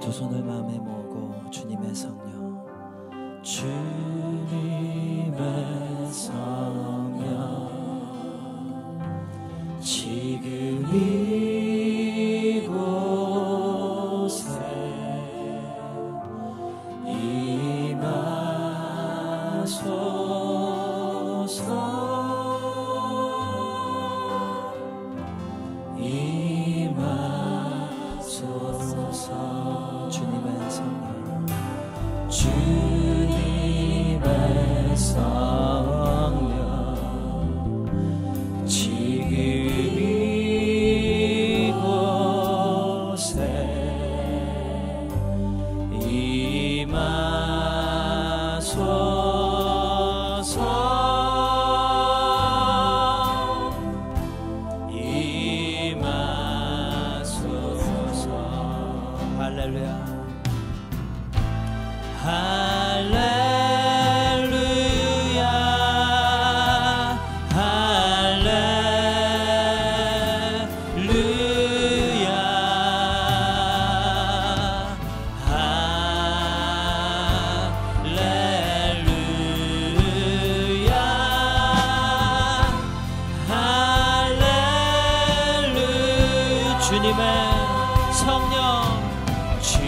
두 손을 마음에 모으고 주님의 성령, 주님의 성령, 지금 이곳에 임하소서. 주님의 성령, 주님의 성령, 지금 이곳에 임하소서. 할렐루야, 할렐루야, 할렐루야, 할렐루야, 할렐루야. 주님의 성령, 주님의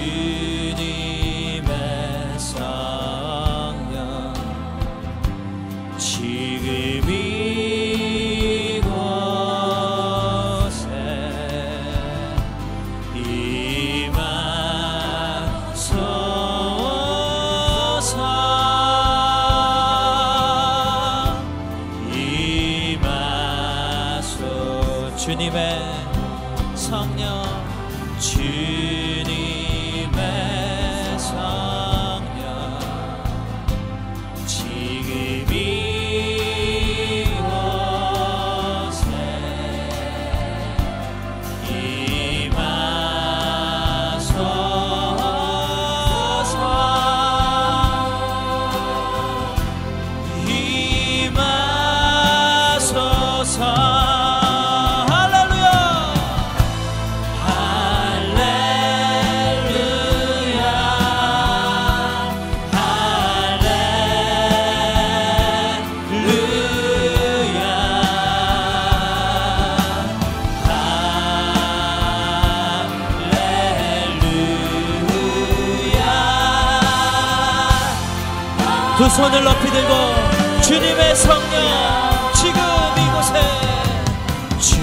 성령, 지금 이곳에 임하소서. 임하소서. 주님의 성령, 주님의 성령, 지금 이곳에 임하소서. 임하소서. 두 손을 높이 들고 주님의 성령, 지금 이곳에 주님의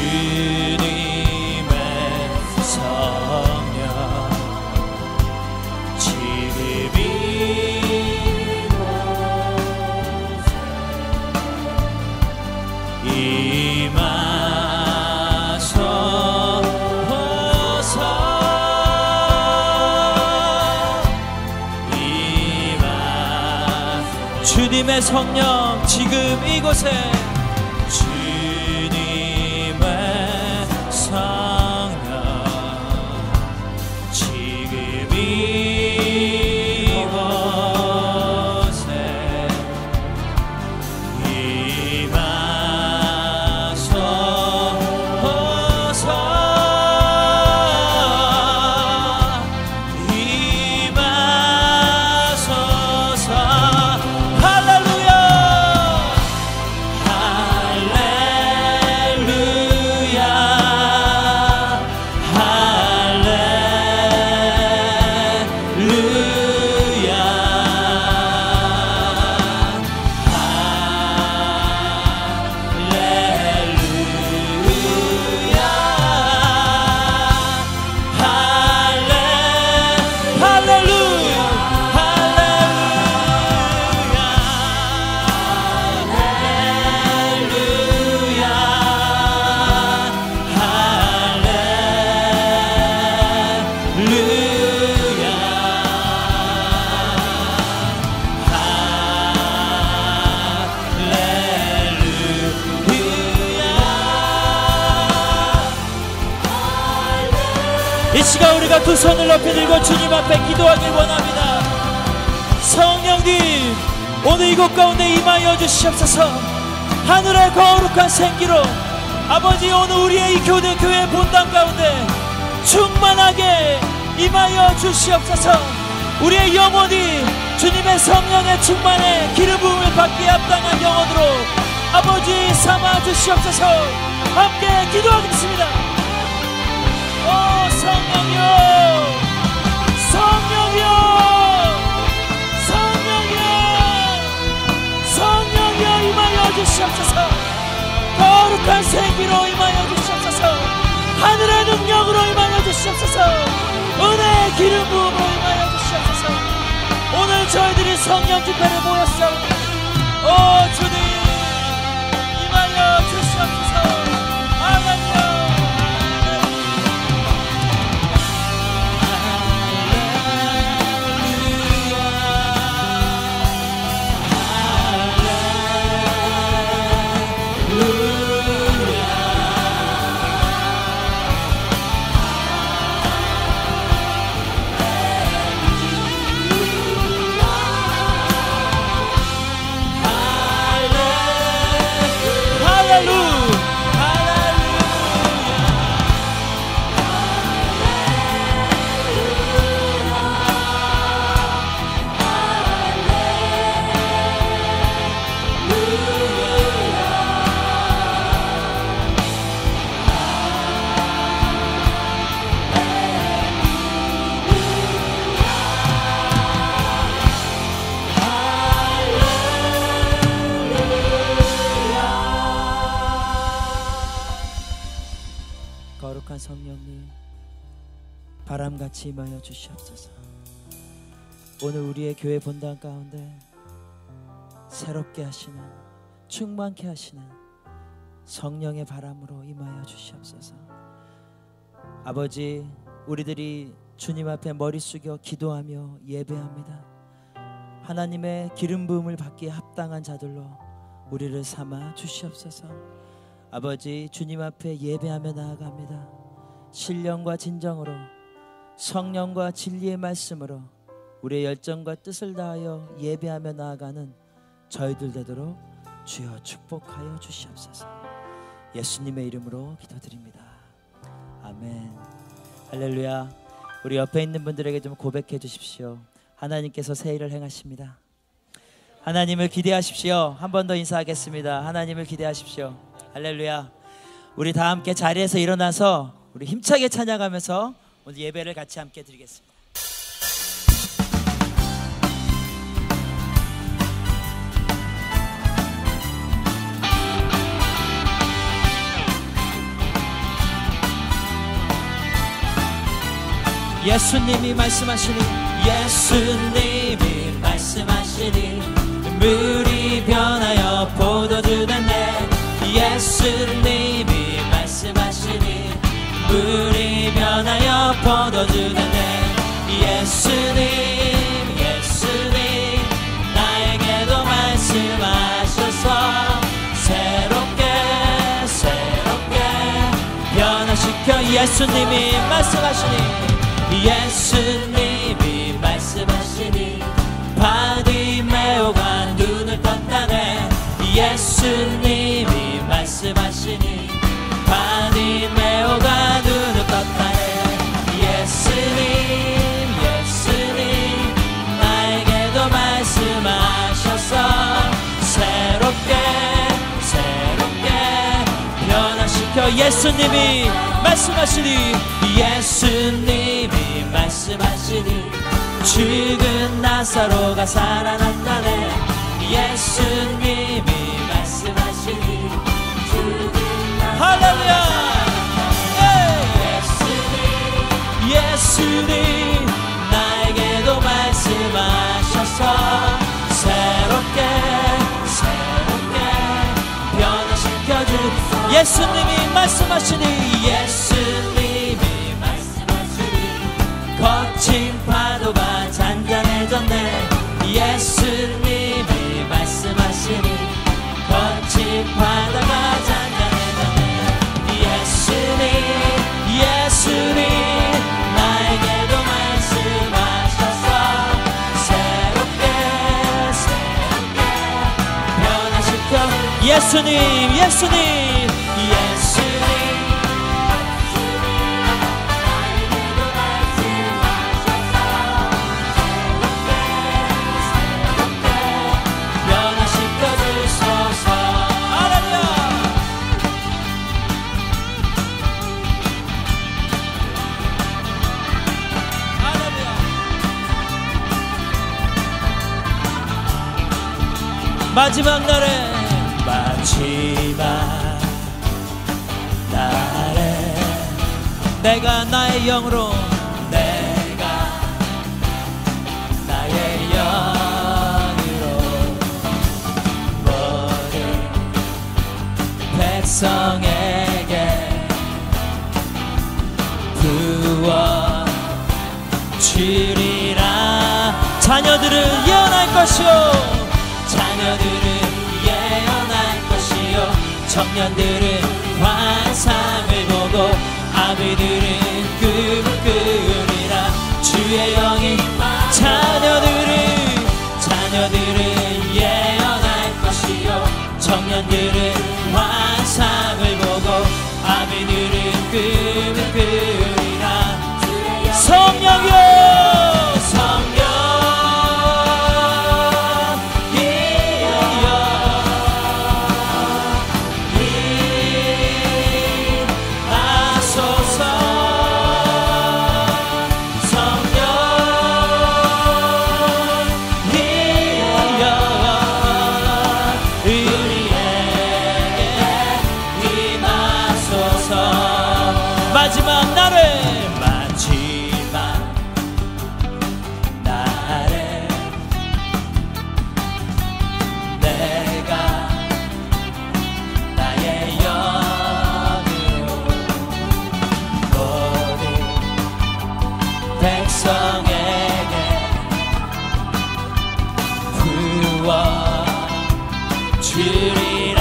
성령, 지금 이곳에 임하소서. 주님의 성령, 지금 이곳에 주님의 성령, 지금 이곳에 임하소서. 임하소서. 이 시간 우리가 두 손을 높이 들고 주님 앞에 기도하길 원합니다. 성령님, 오늘 이곳 가운데 임하여 주시옵소서. 하늘의 거룩한 생기로 아버지, 오늘 우리의 이 교회 본당 가운데 충만하게 임하여 주시옵소서. 우리의 영혼이 주님의 성령의 충만에 기름 부음을 받기에 합당한 영혼으로 아버지 삼아 주시옵소서. 함께 기도하겠습니다. 오 성령이여, 성령이여, 성령이여, 성령이여 임하여 주시옵소서. 거룩한 생기로 임하여 주시옵소서. 하늘의 능력으로 임하여 주시옵소서. 은혜의 기름 부음으로 임하여 주시옵소서. 오늘 저희들이 성령 집회를 모였사오니 오 주님 임하여 주시옵소서. 할렐루야. 거룩한 성령님 바람같이 임하여 주시옵소서. 오늘 우리의 교회 본당 가운데 새롭게 하시는, 충만케 하시는 성령의 바람으로 임하여 주시옵소서. 아버지, 우리들이 주님 앞에 머리 숙여 기도하며 예배합니다. 하나님의 기름 부음을 받기에 합당한 자들로 우리를 삼아 주시옵소서. 아버지, 주님 앞에 예배하며 나아갑니다. 신령과 진정으로 성령과 진리의 말씀으로 우리의 열정과 뜻을 다하여 예배하며 나아가는 저희들 되도록 주여 축복하여 주시옵소서. 예수님의 이름으로 기도드립니다. 아멘. 할렐루야. 우리 옆에 있는 분들에게 좀 고백해 주십시오. 하나님께서 새 일을 행하십니다. 하나님을 기대하십시오. 한 번 더 인사하겠습니다. 하나님을 기대하십시오. 할렐루야. 우리 다 함께 자리에서 일어나서 우리 힘차게 찬양하면서 오늘 예배를 같이 함께 드리겠습니다. 예수님이 말씀하시니, 예수님이 말씀하시니 물이 변하여 포도주 됐네. 예수님이 말씀하시니 물이 변하여 포도주 됐네. 예수님, 예수님 나에게도 말씀하셔서 새롭게 변화시켜. 예수님이 말씀하시니, 예수님이 말씀하시니 바디메오가 눈을 떴다네. 예수님이 말씀하시니 바디메오가 눈을 떴다네. 예수님, 예수님 나에게도 말씀하셔서 새롭게 변화시켜. 예수님이 말씀하시니, 예수님이 말씀하시니 죽은 나사로가 살아났다네. 예수님이 말씀하시니 죽은 나사로가 할렐루야. 예수님, 예수님 나에게도 말씀하셔서 새롭게 변화시켜 주. 예수님이 말씀하시니, 예수님이 말씀하시니 거친 파도가 잔잔해졌네. 예수님이 말씀하시니 거친 파도가 잔잔해졌네. 예수님, 예수님 나에게도 말씀하셔서 새롭게 변화시켜. 예수님, 예수님 마지막 날에 내가 나의 영으로 모든 백성에게 부어 주리라. 자녀들은 예언할 것이요, 자녀들은 예언할 것이요, 청년들은 환상을 보고 아비들은 꿈을 꾸리라. 주의 영이 자녀들은 예언할 것이요, 청년들은 환상을 보고 아비들은 꿈을 꾸리라. 성령이여 마지막 날에 내가 나의 영으로 모든 백성에게 부어 주리라.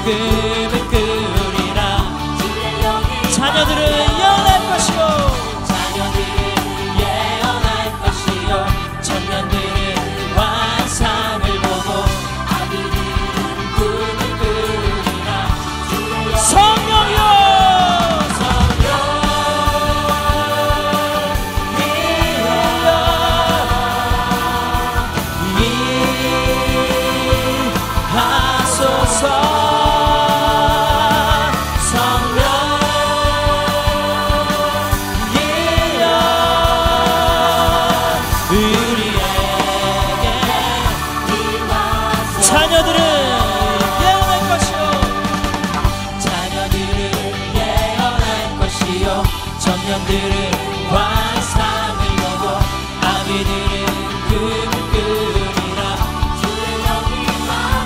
꿈을 꾸리라. 자녀들은 예언할 것이요, 자녀들은 예언할 것이요, 청년들은 환상을 보고 아비들은 꿈을 꾸리라. 성령이여 하소서. 자녀들은 예언할 것이요, 자녀들은 예언할 것이요, 청년들은 환상을 보고 아비들은 꿈을 꾸리라.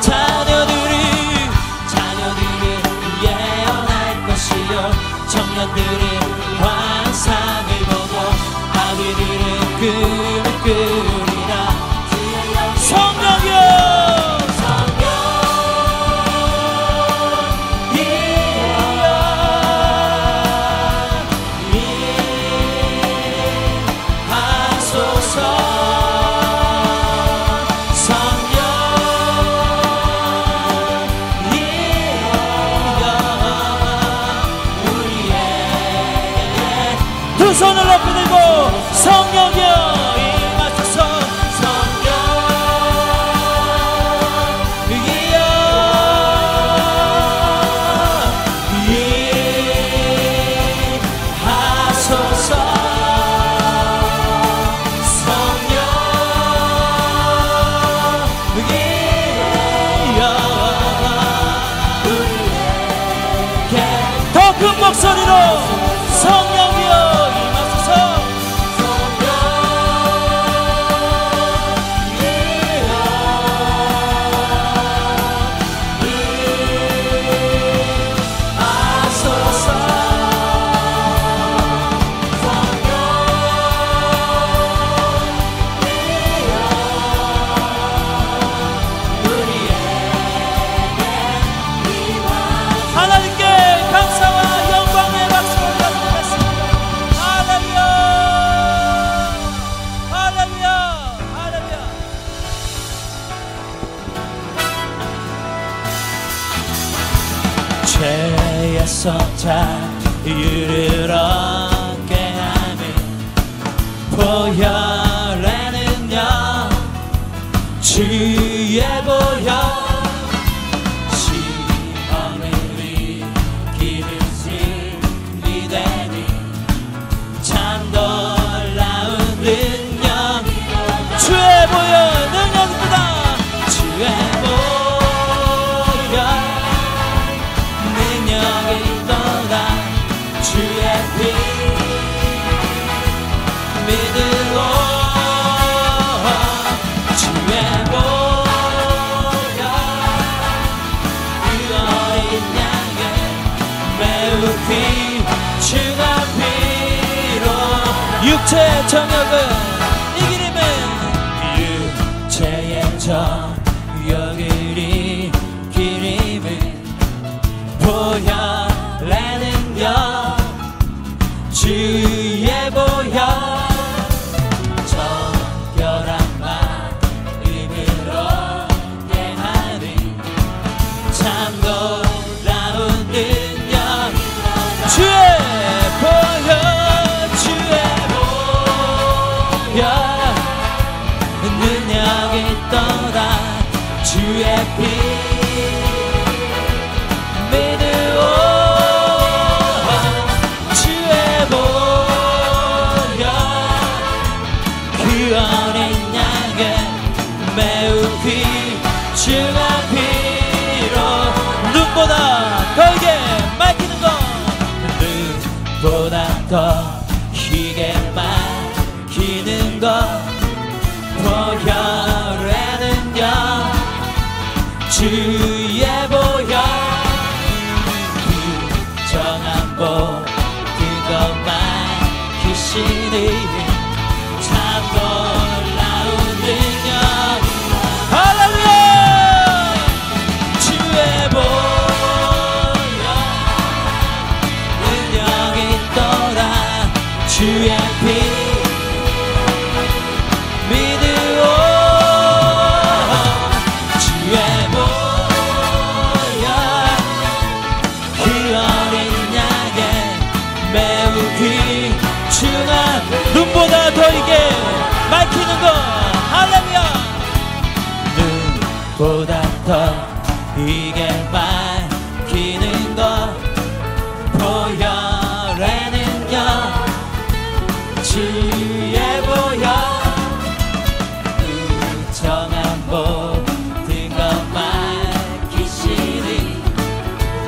자녀들은 예언할 것이요, 청년들은 환상을 보고 아비들은 꿈을 꾸리라. 성령이여 손을 높이 들고 성령이여 임하소서. 성령이여 임하소서. 성령이여 우리에게 더 큰 목소리로 성령이여 하나님께 감사와 영광의 박수를 드리겠습니다. 할렐루야, 할렐루야, 할렐루야. 죄에서 자유를 얻게 하는 보혈에는요 주의 보혈 시험을 유죄의 정욕은 이기림은 유죄의 정욕을 이기림은 보혈의 능력 주의 보혈 정결한 마음으로 대하는 참 놀라운 능력 주의 보혈 주의 보혈 능력이 있도다 주의 피 믿으오 주의 보혈 그 어린 양은 매우 귀중한 피로 눈보다 더이게 맑히는 것 눈보다 더 희게 맑히는 것 보혈의 능력 주의 보혈 부정한 모든 것만 기시는 참 놀라운 능력 할렐루야 주의 보혈 능력이 있도다 주의 피 믿으오 주의 보혈 그 어린 양의 매우 귀중한 눈보다 더이게 맑히는 것 할렐루야 눈보다 더이게 맑히는 것 보혈의 능력 주의 보혈 부정한 모든 것만 기시는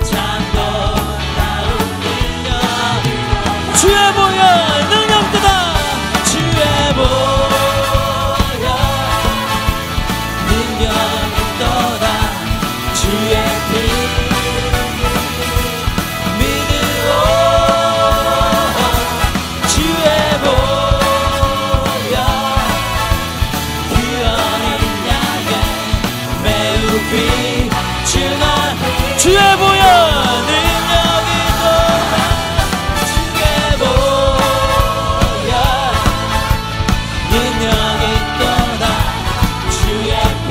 참 놀라운 능력 주의 보혈 능력도다 주의 보혈 능력이 또다 주의 피 믿으오 주의 보혈 그 어린 양은 매우 귀중한 주의 보혈 능력이 또다 주의 보혈 능력이 또다 주의 피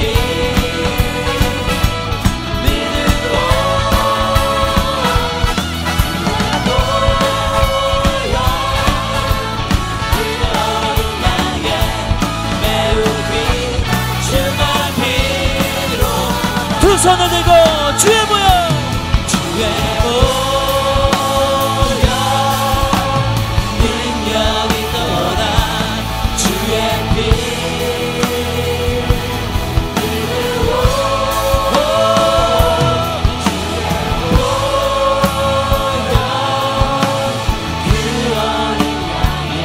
믿으오 보혈 그 어린 양의 매우 귀중한 피로 두 손을 들고 주의 보혈 주의 보혈 능력이 또다 주의 피 믿으오 주의 보혈 그 어린 양의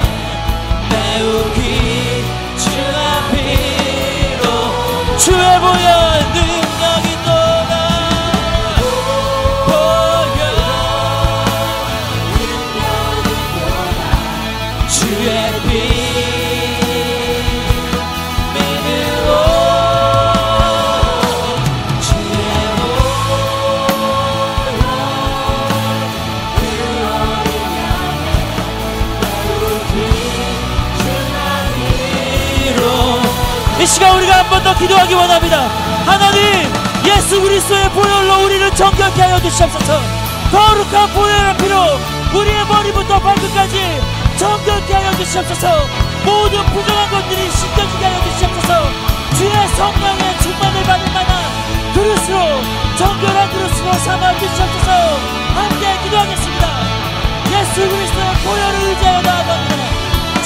매우 귀중한 피로 주의 보혈 능력이 또다 보혈 주의 피 믿으오 주의 보혈 그 어린 양의 매우 귀중한 피로 이 시간 우리가 한 번 더 기도하기 원합니다. 하나님 예수 그리스도의 보혈로 우리를 정결케 하여 주시옵소서. 거룩한 보혈의 피로 우리의 머리부터 발끝까지 정결케 하여 주시옵소서. 모든 부정한 것들이 씻겨지게 하여 주시옵소서. 주의 성령의 충만을 받을 만한 그릇으로 정결한 그릇으로 삼아 주시옵소서. 함께 기도하겠습니다. 예수 그리스도의 보혈을 의지하여 나아갑니다.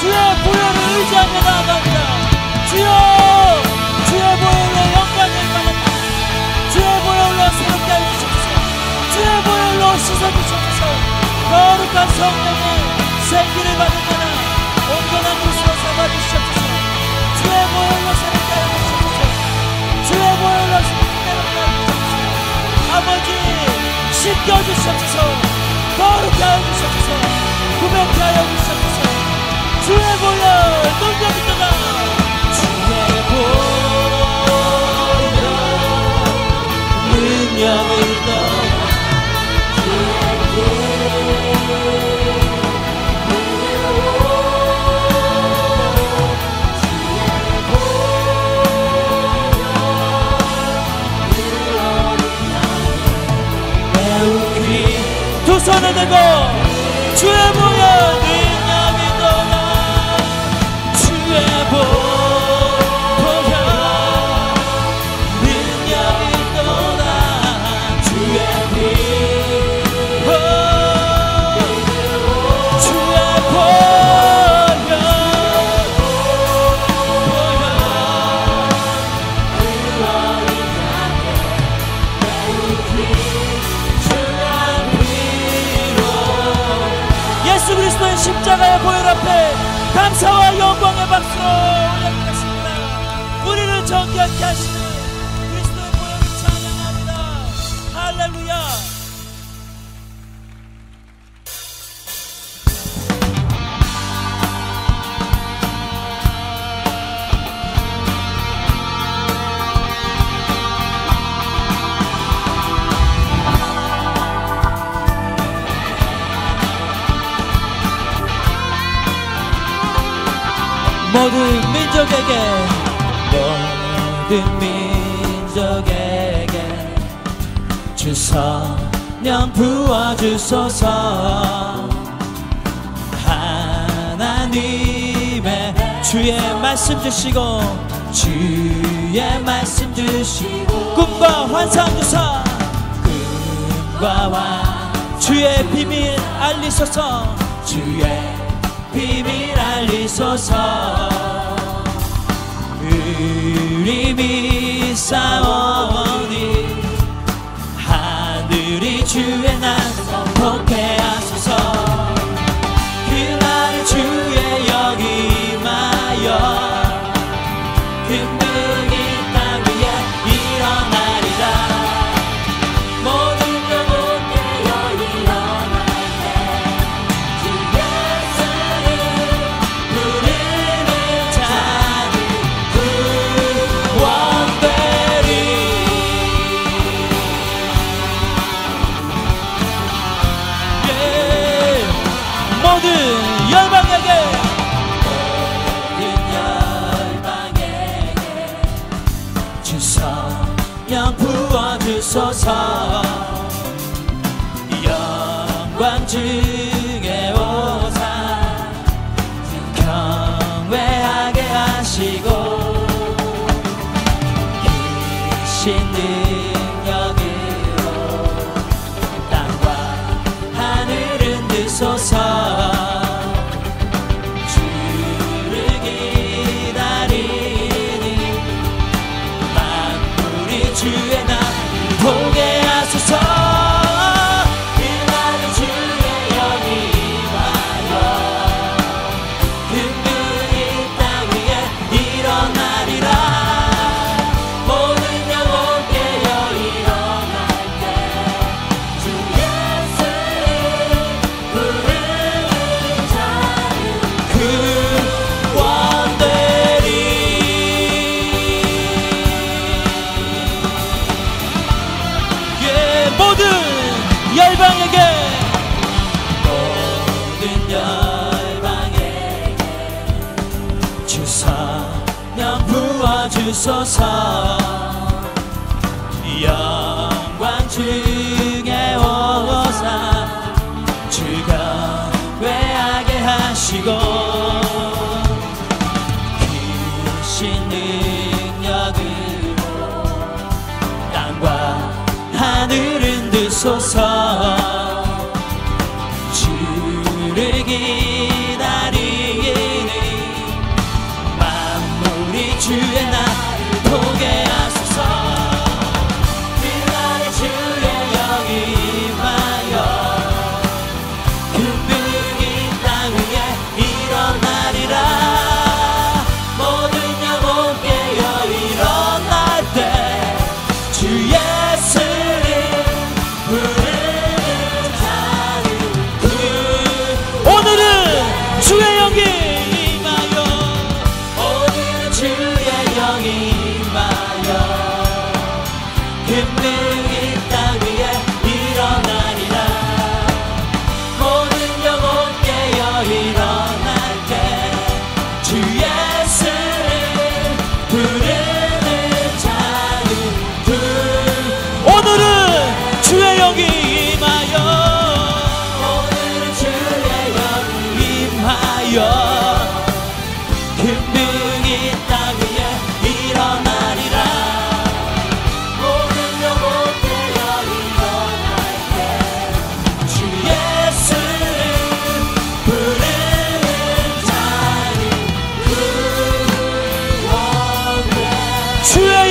주의 보혈을 의지하며 나아갑니다. 주여 주의 보혈로 영광을 받았다. 주의 보혈로 새롭게 하여 주시옵소서. 주의 보혈로 씻어주시옵소서. 거룩한 성령의 생기를 받을 만한 온전한 곳으로 삼아주시옵소서. 주의 보혈로 새롭게 하여 주시옵소서. 주의 보혈로 새롭게 하여 주시옵소서. 아버지 씻겨주시옵소서. 거룩게 하여 주시옵소서. 구별케 하여 주시옵소서. 주의 보혈 능력이 떠나 주의 보혈 능력이 떠나 두 손을 들고 주의 보혈 능력이 떠나 주의 보혈 능력이 떠나 주의 피 주의 보혈 예수 그리스도의 십자가의 보혈 앞에 감사와 영광의 박수로 올려드리겠습니다. 우리를 정결케 하시는 그리스도의 보혈을 찬양합니다. 할렐루야. 모든 민족에게 주 성령 부어주소서. 하나님의 주의 말씀 주시고 주의 말씀 주시고 꿈과 환상 주사 꿈과 주의 비밀 알리소서. 주의 비밀 알리소서. 우리 믿사오니 하늘이 주의 날 복케 하소서. 그날을 주의 영임하여 금등이 땅 위에 일어나리라. 모든 영혼 깨어 일어날 때 주 예수를 부르는 자는 구원되리. 모든 열방에게 주 성령 부어주소서. 영광 중에 오사 경외하게 하시고 크신 능력으로 땅과 하늘은 드소서. 주를 기다리니 만물이 주의 날 보게 하소서. 그날은 주의 영이 임하여 금등이 땅 위에 일어나리라. 모든 영혼 깨어 일어날 때 주 예수를 부르는 자는 구원되리. 모든 열방에게 주 성령 부어주소서. 영광 중에 오사 주 경외하게 하시고 크신 능력으로 땅과 하늘은 드소서. 주를 기다리니 만물이 주의 날 보게 하소서. 그날에 주의 영이 임하여 금등이 땅 위에 일어나리라. 모든 영혼 깨어 일어날 때 주 예수를 부르는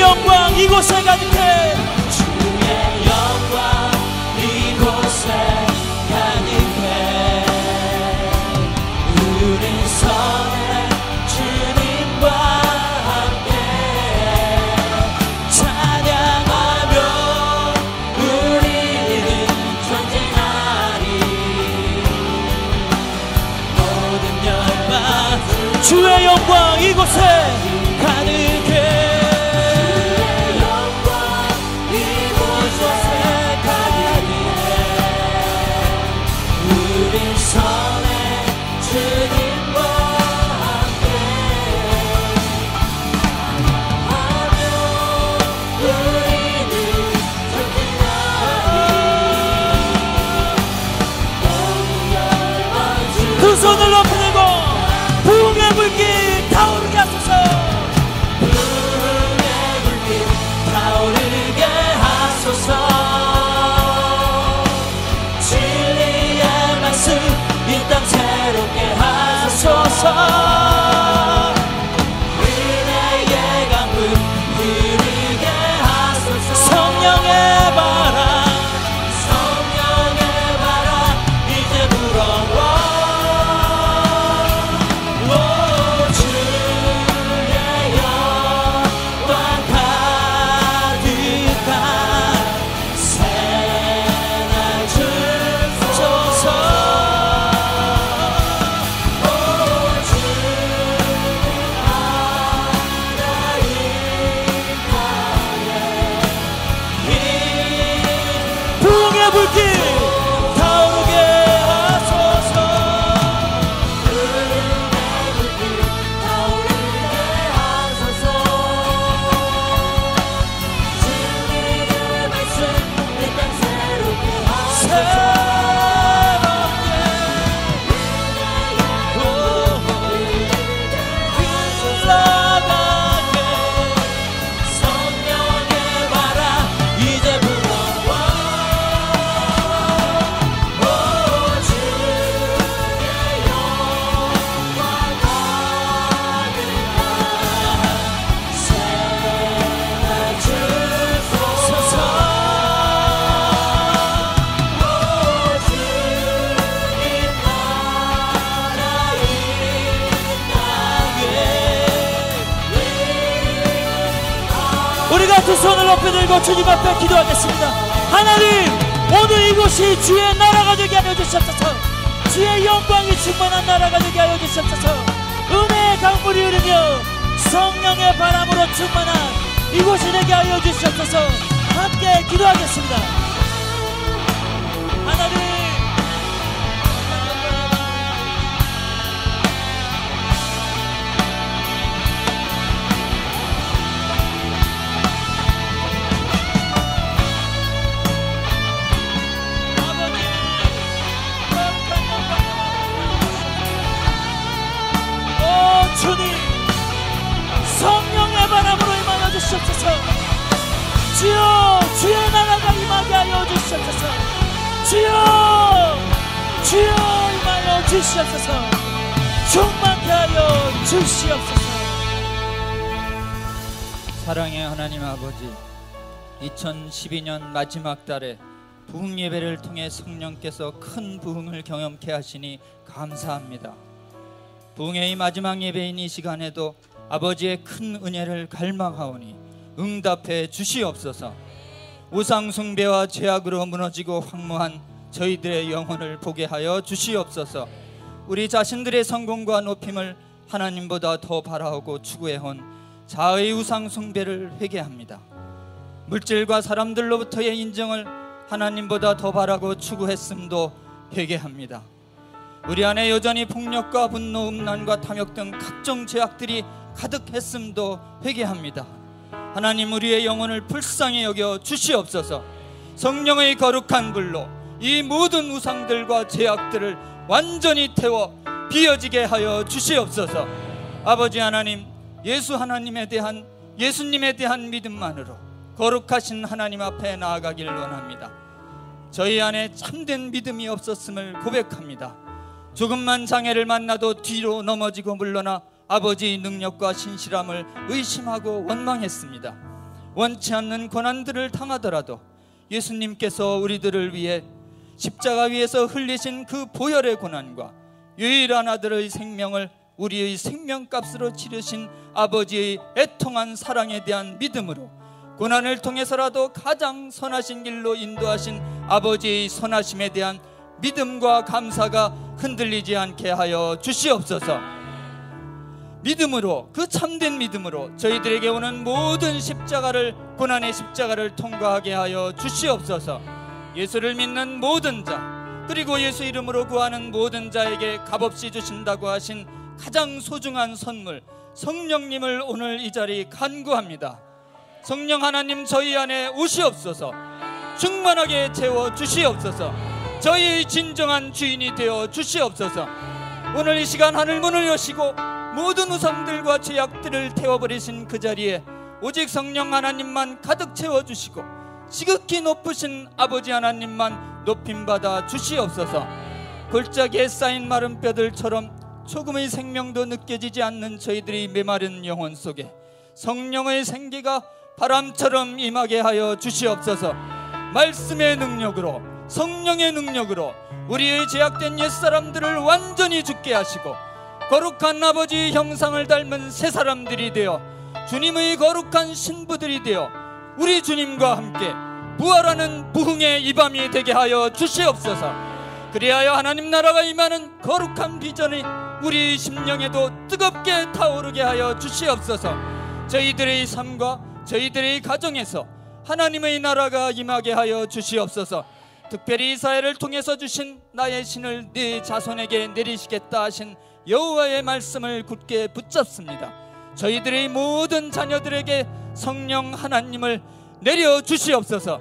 영광 이곳에 가득해. 주의 영광 이곳에 가득해. 우리 선해 주님과 함께 찬양하며 우리는 전쟁하리. 모든 열방 주의 영광 이곳에 가득해. 두 손을 높이 들고 부흥의 불길 타오르게 하소서. 부흥의 불길 타오르게 하소서. 진리의 말씀 이 땅 새롭게 하소서. 은혜의 강물 흐르게 하소서. 성령의 바람 성령의 바람 이제 불어와. 불길 타오르게 하소서. 부흥의 불길 타오르게 하소서. 진리의 말씀 이 땅 새롭게 하소서. 성령의 바람 이제 불어와. 우리가 두 손을 높이 들고 주님 앞에 기도하겠습니다. 하나님, 오늘 이곳이 주의 나라가 되게 하여 주시옵소서. 주의 영광이 충만한 나라가 되게 하여 주시옵소서. 은혜의 강물이 흐르며 성령의 바람으로 충만한 이곳이 되게 하여 주시옵소서. 함께 기도하겠습니다. 하나님, 주님, 성령의 바람으로 임하여 주시옵소서. 주여, 주의 나라가 임하게 하여 주시옵소서. 주여, 주여 임하여 주시옵소서. 충만케 하여 주시옵소서. 사랑의 하나님 아버지, 2012년 마지막 달에 부흥 예배를 통해 성령께서 큰 부흥을 경험케 하시니 감사합니다. 부흥의 마지막 예배인 이 시간에도 아버지의 큰 은혜를 갈망하오니 응답해 주시옵소서. 우상 숭배와 죄악으로 무너지고 황무한 저희들의 영혼을 보게 하여 주시옵소서. 우리 자신들의 성공과 높임을 하나님보다 더 바라오고 추구해온 자의 우상 숭배를 회개합니다. 물질과 사람들로부터의 인정을 하나님보다 더 바라고 추구했음도 회개합니다. 우리 안에 여전히 폭력과 분노, 음란과 탐욕 등 각종 죄악들이 가득했음도 회개합니다. 하나님, 우리의 영혼을 불쌍히 여겨 주시옵소서. 성령의 거룩한 불로 이 모든 우상들과 죄악들을 완전히 태워 비어지게 하여 주시옵소서. 아버지 하나님, 예수님에 대한 믿음만으로 거룩하신 하나님 앞에 나아가길 원합니다. 저희 안에 참된 믿음이 없었음을 고백합니다. 조금만 장애를 만나도 뒤로 넘어지고 물러나 아버지의 능력과 신실함을 의심하고 원망했습니다. 원치 않는 고난들을 당하더라도 예수님께서 우리들을 위해 십자가 위에서 흘리신 그 보혈의 고난과 유일한 아들의 생명을 우리의 생명값으로 치르신 아버지의 애통한 사랑에 대한 믿음으로 고난을 통해서라도 가장 선하신 길로 인도하신 아버지의 선하심에 대한 믿음과 감사가 흔들리지 않게 하여 주시옵소서. 믿음으로, 그 참된 믿음으로 저희들에게 오는 모든 십자가를, 고난의 십자가를 통과하게 하여 주시옵소서. 예수를 믿는 모든 자, 그리고 예수 이름으로 구하는 모든 자에게 값없이 주신다고 하신 가장 소중한 선물 성령님을 오늘 이 자리 간구합니다. 성령 하나님, 저희 안에 오시옵소서. 충만하게 채워 주시옵소서. 저희의 진정한 주인이 되어 주시옵소서. 오늘 이 시간 하늘 문을 여시고 모든 우상들과 죄악들을 태워버리신 그 자리에 오직 성령 하나님만 가득 채워주시고 지극히 높으신 아버지 하나님만 높임받아 주시옵소서. 골짜기에 쌓인 마른 뼈들처럼 조금의 생명도 느껴지지 않는 저희들이 메마른 영혼 속에 성령의 생기가 바람처럼 임하게 하여 주시옵소서. 말씀의 능력으로, 성령의 능력으로 우리의 죄악된 옛사람들을 완전히 죽게 하시고 거룩한 아버지의 형상을 닮은 새 사람들이 되어 주님의 거룩한 신부들이 되어 우리 주님과 함께 부활하는 부흥의 이 밤이 되게 하여 주시옵소서. 그리하여 하나님 나라가 임하는 거룩한 비전이 우리 심령에도 뜨겁게 타오르게 하여 주시옵소서. 저희들의 삶과 저희들의 가정에서 하나님의 나라가 임하게 하여 주시옵소서. 특별히 이 사회를 통해서 주신 나의 신을 네 자손에게 내리시겠다 하신 여호와의 말씀을 굳게 붙잡습니다. 저희들의 모든 자녀들에게 성령 하나님을 내려 주시옵소서.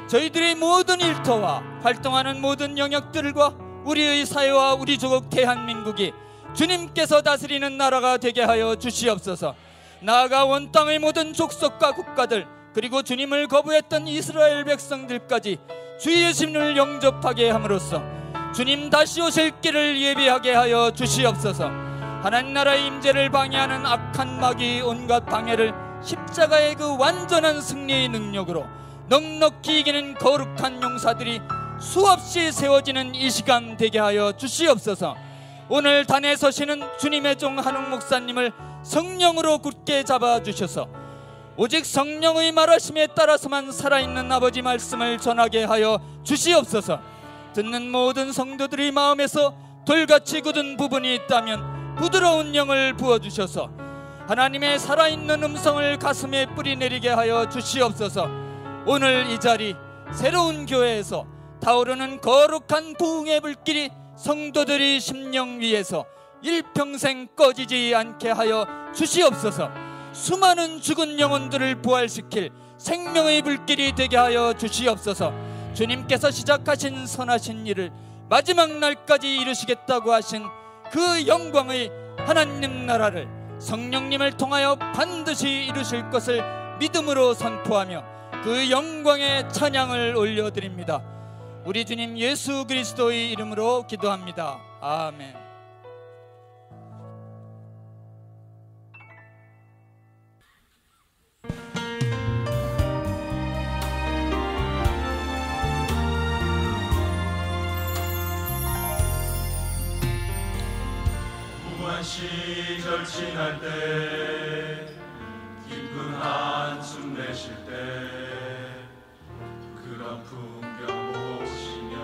저희들의 모든 일터와 활동하는 모든 영역들과 우리의 사회와 우리 조국 대한민국이 주님께서 다스리는 나라가 되게 하여 주시옵소서. 나아가 온 땅의 모든 족속과 국가들, 그리고 주님을 거부했던 이스라엘 백성들까지 주 예수님을 영접하게 함으로써 주님 다시 오실 길을 예비하게 하여 주시옵소서. 하나님 나라의 임재를 방해하는 악한 마귀의 온갖 방해를 십자가의 그 완전한 승리의 능력으로 넉넉히 이기는 거룩한 용사들이 수없이 세워지는 이 시간 되게 하여 주시옵소서. 오늘 단에 서시는 주님의 종 한웅 목사님을 성령으로 굳게 잡아주셔서 오직 성령의 말하심에 따라서만 살아있는 아버지 말씀을 전하게 하여 주시옵소서. 듣는 모든 성도들의 마음에서 돌같이 굳은 부분이 있다면 부드러운 영을 부어주셔서 하나님의 살아있는 음성을 가슴에 뿌리내리게 하여 주시옵소서. 오늘 이 자리 새로운 교회에서 타오르는 거룩한 부흥의 불길이 성도들의 심령 위에서 일평생 꺼지지 않게 하여 주시옵소서. 수많은 죽은 영혼들을 부활시킬 생명의 불길이 되게 하여 주시옵소서. 주님께서 시작하신 선하신 일을 마지막 날까지 이루시겠다고 하신 그 영광의 하나님 나라를 성령님을 통하여 반드시 이루실 것을 믿음으로 선포하며 그 영광의 찬양을 올려드립니다. 우리 주님 예수 그리스도의 이름으로 기도합니다. 아멘. 시절 지날 때 깊은 한숨 내쉴 때 그런 풍경 보시며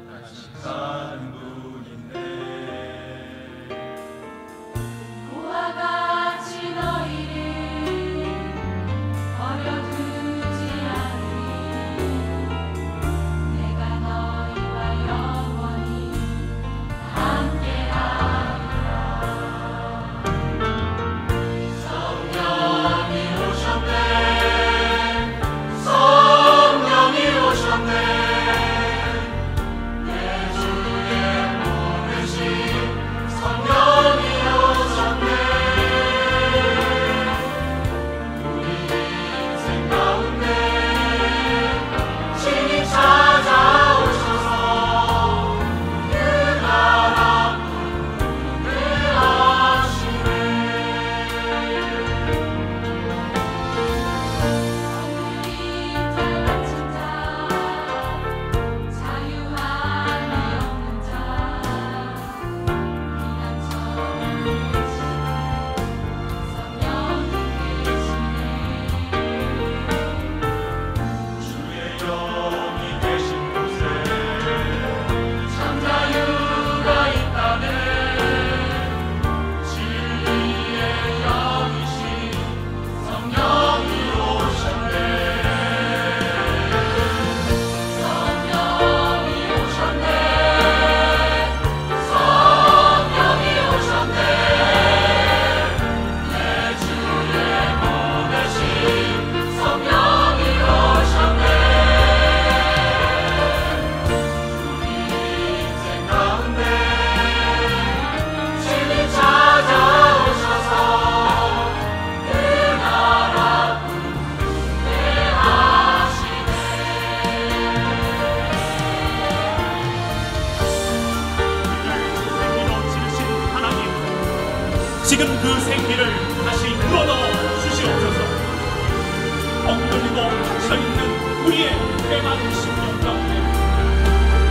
다시 가는 분 있네. 그와 같이 너희를 버려두지 않으리. 내가 너희와 영원히 함께하리. 내 주의 생기를 다시 불어넣어 주시옵소서. 엉들리고 갇혀있는 우리의 메마른 심령 가운데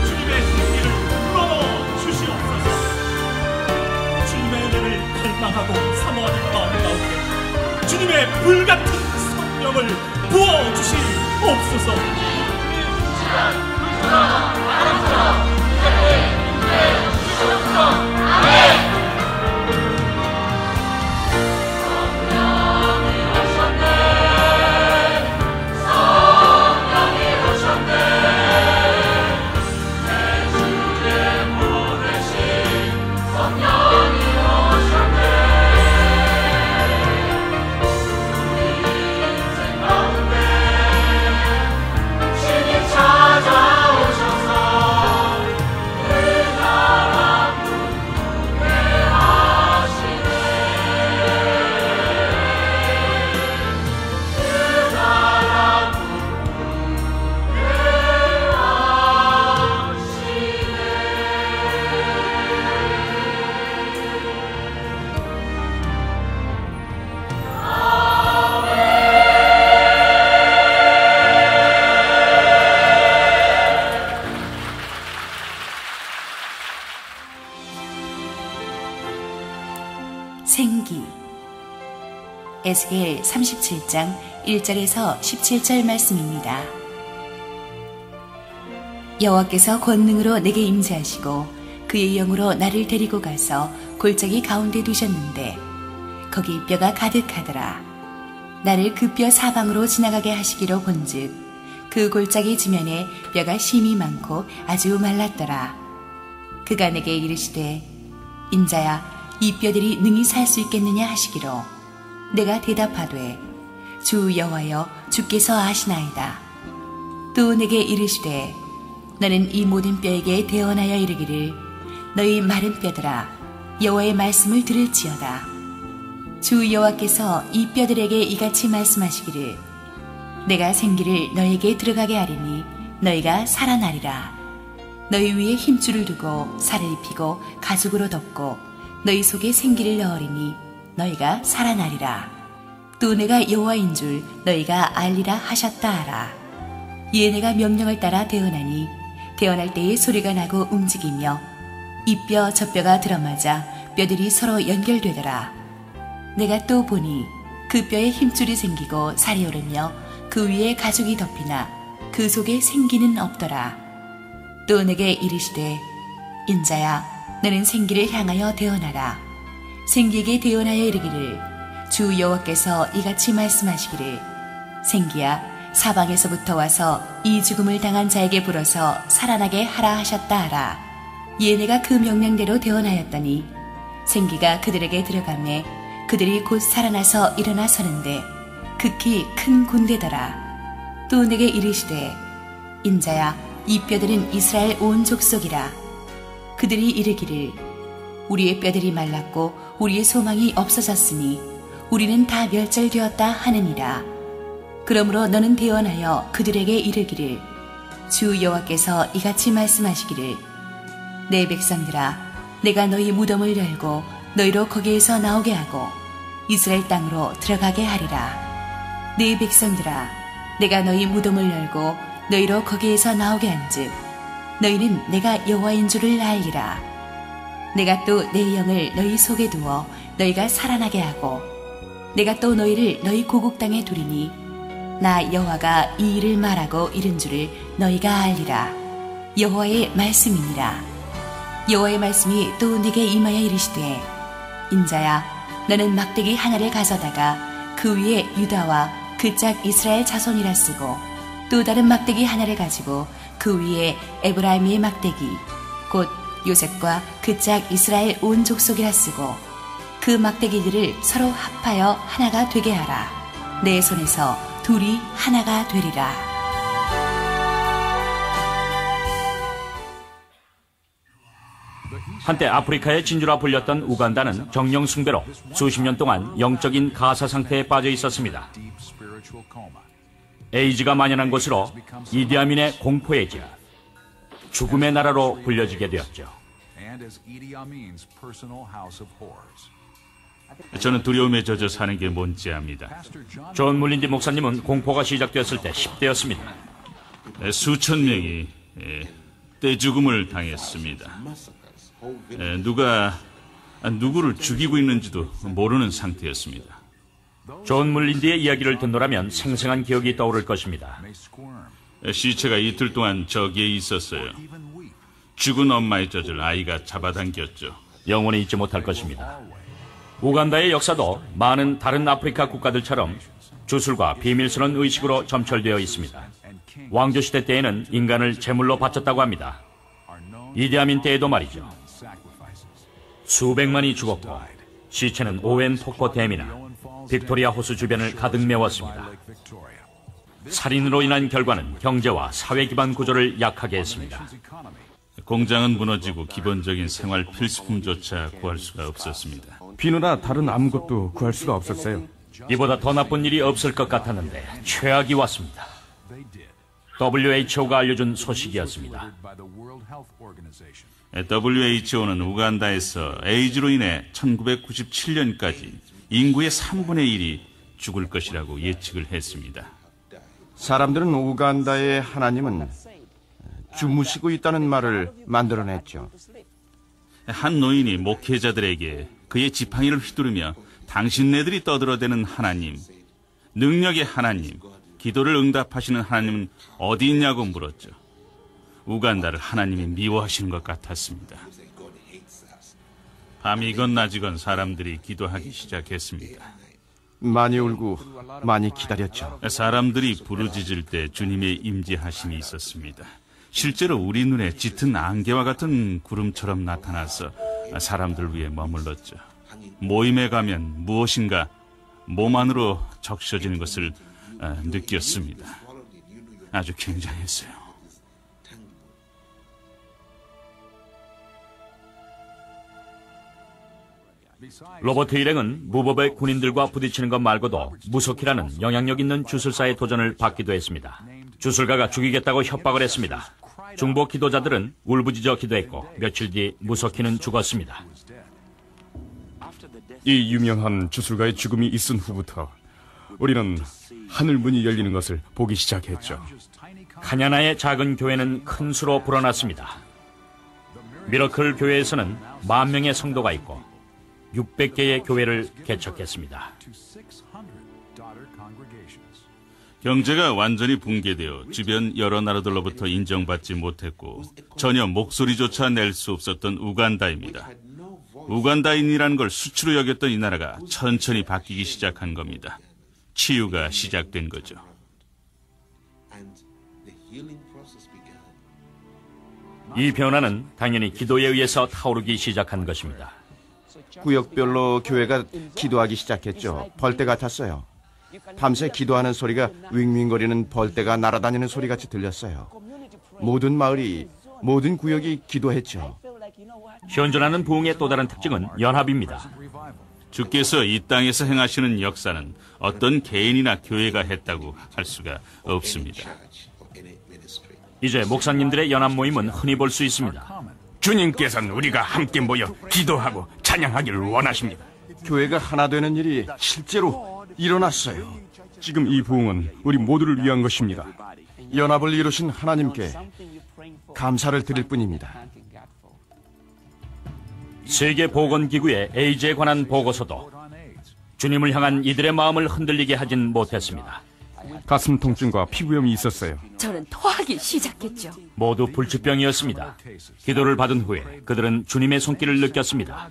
주님의 생기를 불어넣어 주시옵소서. 주님의 은혜를 갈망하고 사모하는 마음 가운데 주님의 불같은 성령을 부어주시옵소서. 생기. 에스겔 37장 1절에서 17절 말씀입니다. 여호와께서 권능으로 내게 임재하시고 그의 영으로 나를 데리고 가서 골짜기 가운데 두셨는데 거기 뼈가 가득하더라. 나를 그 뼈 사방으로 지나가게 하시기로 본즉 그 골짜기 지면에 뼈가 심이 많고 아주 말랐더라. 그가 내게 이르시되 인자야 이 뼈들이 능히 살 수 있겠느냐 하시기로 내가 대답하되 주 여호와여 주께서 아시나이다. 또 내게 이르시되 너는 이 모든 뼈에게 대언하여 이르기를 너희 마른 뼈들아 여호와의 말씀을 들을지어다. 주 여호와께서 이 뼈들에게 이같이 말씀하시기를 내가 생기를 너에게 들어가게 하리니 너희가 살아나리라. 너희 위에 힘줄을 두고 살을 입히고 가죽으로 덮고 너희 속에 생기를 넣으리니 너희가 살아나리라. 또 내가 여호와인 줄 너희가 알리라 하셨다 하라. 이에 내가 명령을 따라 대언하니 대언할 때에 소리가 나고 움직이며 이 뼈 저 뼈가 들어맞아 뼈들이 서로 연결되더라. 내가 또 보니 그 뼈에 힘줄이 생기고 살이 오르며 그 위에 가죽이 덮이나 그 속에 생기는 없더라. 또 내게 이르시되 인자야 너는 생기를 향하여 대언하라. 생기에게 대언하여 이르기를 주 여호와께서 이같이 말씀하시기를 생기야 사방에서부터 와서 이 죽음을 당한 자에게 불어서 살아나게 하라 하셨다 하라. 이에 내가 그 명령대로 대언하였더니 생기가 그들에게 들어가매 그들이 곧 살아나서 일어나 서는데 극히 큰 군대더라. 또 내게 이르시되 인자야 이 뼈들은 이스라엘 온 족속이라. 그들이 이르기를 우리의 뼈들이 말랐고 우리의 소망이 없어졌으니 우리는 다 멸절되었다 하느니라. 그러므로 너는 대언하여 그들에게 이르기를 주 여호와께서 이같이 말씀하시기를 내 백성들아 내가 너희 무덤을 열고 너희로 거기에서 나오게 하고 이스라엘 땅으로 들어가게 하리라. 내 백성들아 내가 너희 무덤을 열고 너희로 거기에서 나오게 한즉 너희는 내가 여호와인 줄을 알리라. 내가 또 내 영을 너희 속에 두어 너희가 살아나게 하고 내가 또 너희를 너희 고국 땅에 두리니 나 여호와가 이 일을 말하고 이른 줄을 너희가 알리라. 여호와의 말씀이니라. 여호와의 말씀이 또 내게 임하여 이르시되 인자야 너는 막대기 하나를 가져다가 그 위에 유다와 그 짝 이스라엘 자손이라 쓰고 또 다른 막대기 하나를 가지고 그 위에 에브라임의 막대기 곧 요셉과 그 짝 이스라엘 온 족속이라 쓰고 그 막대기들을 서로 합하여 하나가 되게 하라. 내 손에서 둘이 하나가 되리라. 한때 아프리카의 진주라 불렸던 우간다는 정령 숭배로 수십 년 동안 영적인 가사 상태에 빠져 있었습니다. 에이즈가 만연한 곳으로 이디아민의 공포의 지하, 죽음의 나라로 불려지게 되었죠. 저는 두려움에 젖어 사는 게 뭔지압니다. 존 물린디 목사님은 공포가 시작되었을 때 10대였습니다. 수천 명이 떼죽음을 당했습니다. 누가 누구를 죽이고 있는지도 모르는 상태였습니다. 존 물린디의 이야기를 듣노라면 생생한 기억이 떠오를 것입니다. 시체가 이틀 동안 저기에 있었어요. 죽은 엄마의 젖을 아이가 잡아당겼죠. 영원히 잊지 못할 것입니다. 우간다의 역사도 많은 다른 아프리카 국가들처럼 주술과 비밀스러운 의식으로 점철되어 있습니다. 왕조시대 때에는 인간을 제물로 바쳤다고 합니다. 이디아민 때에도 말이죠. 수백만이 죽었고 시체는 오웬 폭포댐이나 빅토리아 호수 주변을 가득 메웠습니다. 살인으로 인한 결과는 경제와 사회 기반 구조를 약하게 했습니다. 공장은 무너지고 기본적인 생활 필수품조차 구할 수가 없었습니다. 비누나 다른 아무것도 구할 수가 없었어요. 이보다 더 나쁜 일이 없을 것 같았는데 최악이 왔습니다. WHO가 알려준 소식이었습니다. WHO는 우간다에서 에이즈로 인해 1997년까지 인구의 3분의 1이 죽을 것이라고 예측을 했습니다. 사람들은 우간다의 하나님은 주무시고 있다는 말을 만들어냈죠. 한 노인이 목회자들에게 그의 지팡이를 휘두르며 당신네들이 떠들어대는 하나님, 능력의 하나님, 기도를 응답하시는 하나님은 어디 있냐고 물었죠. 우간다를 하나님이 미워하시는 것 같았습니다. 밤이건 낮이건 사람들이 기도하기 시작했습니다. 많이 울고 많이 기다렸죠. 사람들이 부르짖을 때 주님의 임재하심이 있었습니다. 실제로 우리 눈에 짙은 안개와 같은 구름처럼 나타나서 사람들 위해 머물렀죠. 모임에 가면 무엇인가 몸 안으로 적셔지는 것을 느꼈습니다. 아주 굉장했어요. 로버트 일행은 무법의 군인들과 부딪히는 것 말고도 무속이라는 영향력 있는 주술사의 도전을 받기도 했습니다. 주술가가 죽이겠다고 협박을 했습니다. 중보 기도자들은 울부짖어 기도했고 며칠 뒤 무속희는 죽었습니다. 이 유명한 주술가의 죽음이 있은 후부터 우리는 하늘 문이 열리는 것을 보기 시작했죠. 카냐나의 작은 교회는 큰 수로 불어났습니다. 미러클 교회에서는 10,000명의 성도가 있고 600개의 교회를 개척했습니다. 경제가 완전히 붕괴되어 주변 여러 나라들로부터 인정받지 못했고 전혀 목소리조차 낼 수 없었던 우간다입니다. 우간다인이라는 걸 수치로 여겼던 이 나라가 천천히 바뀌기 시작한 겁니다. 치유가 시작된 거죠. 이 변화는 당연히 기도에 의해서 타오르기 시작한 것입니다. 구역별로 교회가 기도하기 시작했죠. 벌떼 같았어요. 밤새 기도하는 소리가 윙윙거리는 벌떼가 날아다니는 소리같이 들렸어요. 모든 마을이, 모든 구역이 기도했죠. 현존하는 부흥의 또 다른 특징은 연합입니다. 주께서 이 땅에서 행하시는 역사는 어떤 개인이나 교회가 했다고 할 수가 없습니다. 이제 목사님들의 연합 모임은 흔히 볼 수 있습니다. 주님께서는 우리가 함께 모여 기도하고 찬양하기를 원하십니다. 교회가 하나 되는 일이 실제로 일어났어요. 지금 이 부흥은 우리 모두를 위한 것입니다. 연합을 이루신 하나님께 감사를 드릴 뿐입니다. 세계보건기구의 에이즈에 관한 보고서도 주님을 향한 이들의 마음을 흔들리게 하진 못했습니다. 가슴 통증과 피부염이 있었어요. 저는 토하기 시작했죠. 모두 불치병이었습니다. 기도를 받은 후에 그들은 주님의 손길을 느꼈습니다.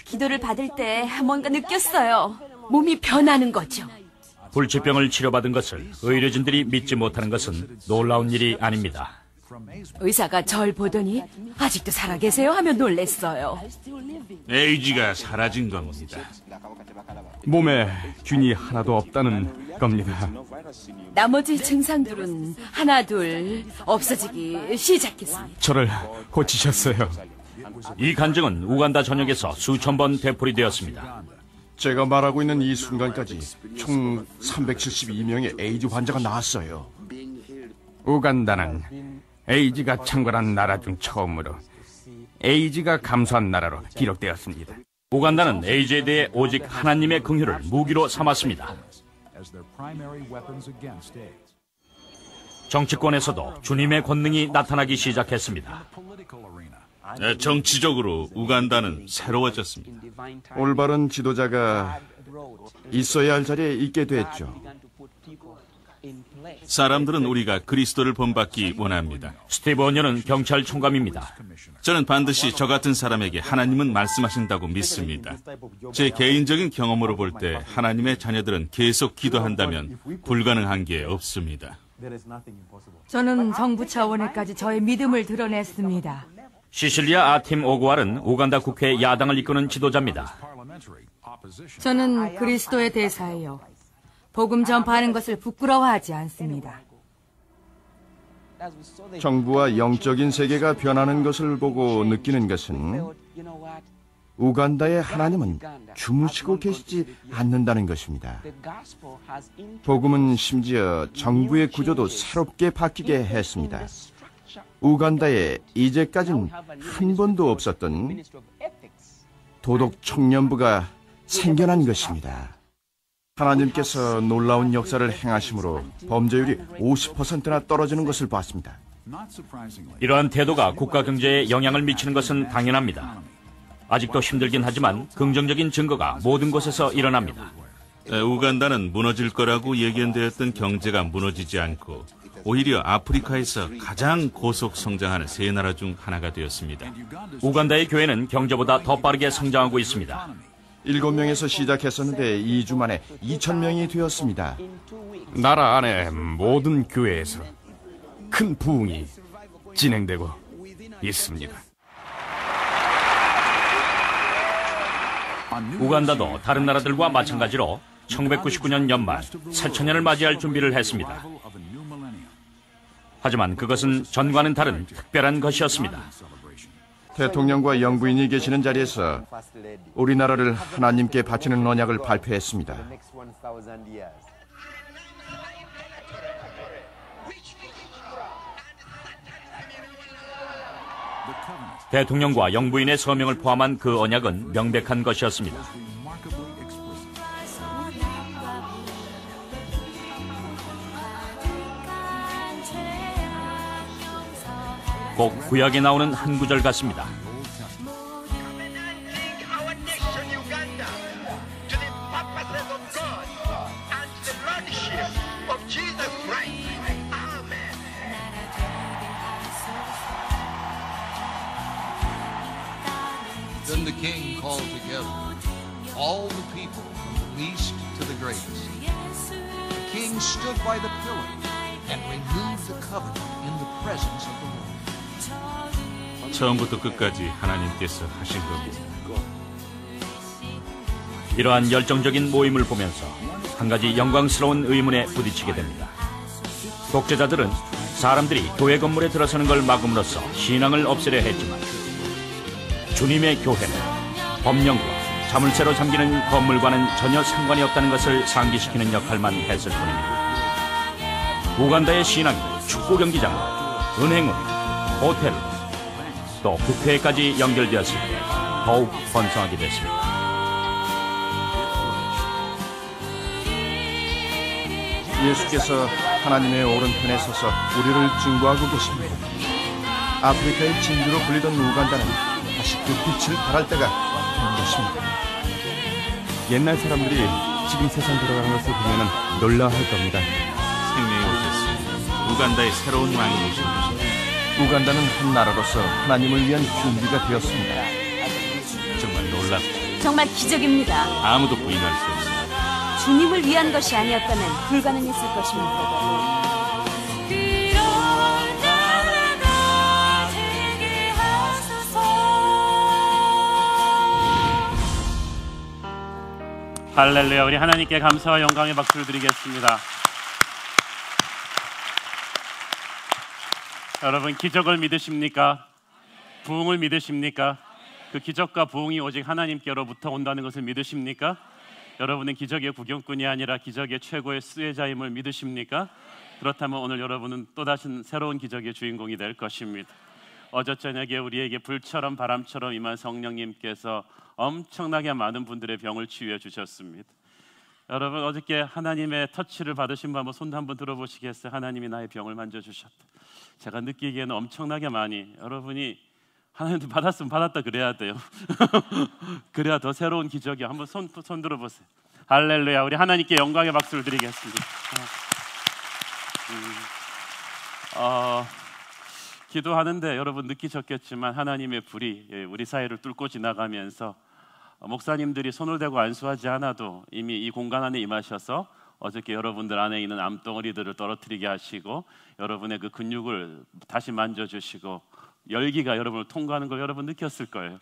기도를 받을 때 뭔가 느꼈어요. 몸이 변하는 거죠. 불치병을 치료받은 것을 의료진들이 믿지 못하는 것은 놀라운 일이 아닙니다. 의사가 절 보더니 아직도 살아계세요 하며 놀랬어요. 에이즈가 사라진 겁니다. 몸에 균이 하나도 없다는 겁니다. 나머지 증상들은 하나 둘 없어지기 시작했습니다. 저를 고치셨어요. 이 간증은 우간다 전역에서 수천 번 되풀이되었습니다. 제가 말하고 있는 이 순간까지 총 372명의 에이즈 환자가 나왔어요. 우간다는 에이즈가 창궐한 나라 중 처음으로 에이즈가 감소한 나라로 기록되었습니다. 우간다는 AIJ에 대해 오직 하나님의 긍휼을 무기로 삼았습니다. 정치권에서도 주님의 권능이 나타나기 시작했습니다. 정치적으로 우간다는 새로워졌습니다. 올바른 지도자가 있어야 할 자리에 있게 됐죠. 사람들은 우리가 그리스도를 본받기 원합니다. 스티브 언녀는 경찰총감입니다. 저는 반드시 저 같은 사람에게 하나님은 말씀하신다고 믿습니다. 제 개인적인 경험으로 볼 때 하나님의 자녀들은 계속 기도한다면 불가능한 게 없습니다. 저는 정부 차원에까지 저의 믿음을 드러냈습니다. 시실리아 아팀 오구알은 우간다 국회 야당을 이끄는 지도자입니다. 저는 그리스도의 대사예요. 복음 전파하는 것을 부끄러워하지 않습니다. 정부와 영적인 세계가 변하는 것을 보고 느끼는 것은 우간다의 하나님은 주무시고 계시지 않는다는 것입니다. 복음은 심지어 정부의 구조도 새롭게 바뀌게 했습니다. 우간다에 이제까지는 한 번도 없었던 도덕 청년부가 생겨난 것입니다. 하나님께서 놀라운 역사를 행하심으로 범죄율이 50%나 떨어지는 것을 봤습니다. 이러한 태도가 국가 경제에 영향을 미치는 것은 당연합니다. 아직도 힘들긴 하지만 긍정적인 증거가 모든 곳에서 일어납니다. 우간다는 무너질 거라고 예견되었던 경제가 무너지지 않고 오히려 아프리카에서 가장 고속 성장하는 세 나라 중 하나가 되었습니다. 우간다의 교회는 경제보다 더 빠르게 성장하고 있습니다. 7명에서 시작했었는데 2주 만에 2,000명이 되었습니다. 나라 안에 모든 교회에서 큰 부흥이 진행되고 있습니다. 우간다도 다른 나라들과 마찬가지로 1999년 연말 새천년을 맞이할 준비를 했습니다. 하지만 그것은 전과는 다른 특별한 것이었습니다. 대통령과 영부인이 계시는 자리에서 우리나라를 하나님께 바치는 언약을 발표했습니다. 대통령과 영부인의 서명을 포함한 그 언약은 명백한 것이었습니다. 꼭 구약에 나오는 한 구절 같습니다. Then the king called together all the people from the least to the greatest. The king stood by the pillar and renewed the covenant in the presence of the Lord. 처음부터 끝까지 하나님께서 하신 겁니다. 이러한 열정적인 모임을 보면서 한 가지 영광스러운 의문에 부딪히게 됩니다. 독재자들은 사람들이 교회 건물에 들어서는 걸 막음으로써 신앙을 없애려 했지만 주님의 교회는 법령과 자물쇠로 잠기는 건물과는 전혀 상관이 없다는 것을 상기시키는 역할만 했을 뿐입니다. 우간다의 신앙이 축구 경기장, 은행으로, 호텔, 또 국회까지 연결되었을 때 더욱 번성하게 됐습니다. 예수께서 하나님의 오른편에 서서 우리를 증거하고 계십니다. 아프리카의 진주로 불리던 우간다는 다시 그 빛을 발할 때가 된 것입니다. 옛날 사람들이 지금 세상 돌아가는 것을 보면 놀라워할 겁니다. 생명이 오셨습니다. 우간다의 새로운 왕이 오셨습니다. 우간다는 한 나라로서 하나님을 위한 준비가 되었습니다. 정말 놀랍죠. 정말 기적입니다. 아무도 부인할 수 없습니다. 주님을 위한 것이 아니었다면 불가능했을 것입니다. 할렐루야. 우리 하나님께 감사와 영광의 박수를 드리겠습니다. 여러분, 기적을 믿으십니까? 부흥을 믿으십니까? 그 기적과 부흥이 오직 하나님께로부터 온다는 것을 믿으십니까? 여러분은 기적의 구경꾼이 아니라 기적의 최고의 수혜자임을 믿으십니까? 그렇다면 오늘 여러분은 또다시 새로운 기적의 주인공이 될 것입니다. 어제 저녁에 우리에게 불처럼 바람처럼 임한 성령님께서 엄청나게 많은 분들의 병을 치유해 주셨습니다. 여러분, 어저께 하나님의 터치를 받으신 분 한번 손 한번 들어보시겠어요? 하나님이 나의 병을 만져주셨다. 제가 느끼기에는 엄청나게 많이, 여러분이 하나님도 받았으면 받았다 그래야 돼요. 그래야 더 새로운 기적이야. 한번 손 들어보세요. 할렐루야. 우리 하나님께 영광의 박수를 드리겠습니다. 기도하는데 여러분 느끼셨겠지만 하나님의 불이 우리 사이를 뚫고 지나가면서 목사님들이 손을 대고 안수하지 않아도 이미 이 공간 안에 임하셔서 어저께 여러분들 안에 있는 암덩어리들을 떨어뜨리게 하시고 여러분의 그 근육을 다시 만져주시고 열기가 여러분을 통과하는 걸 여러분 느꼈을 거예요.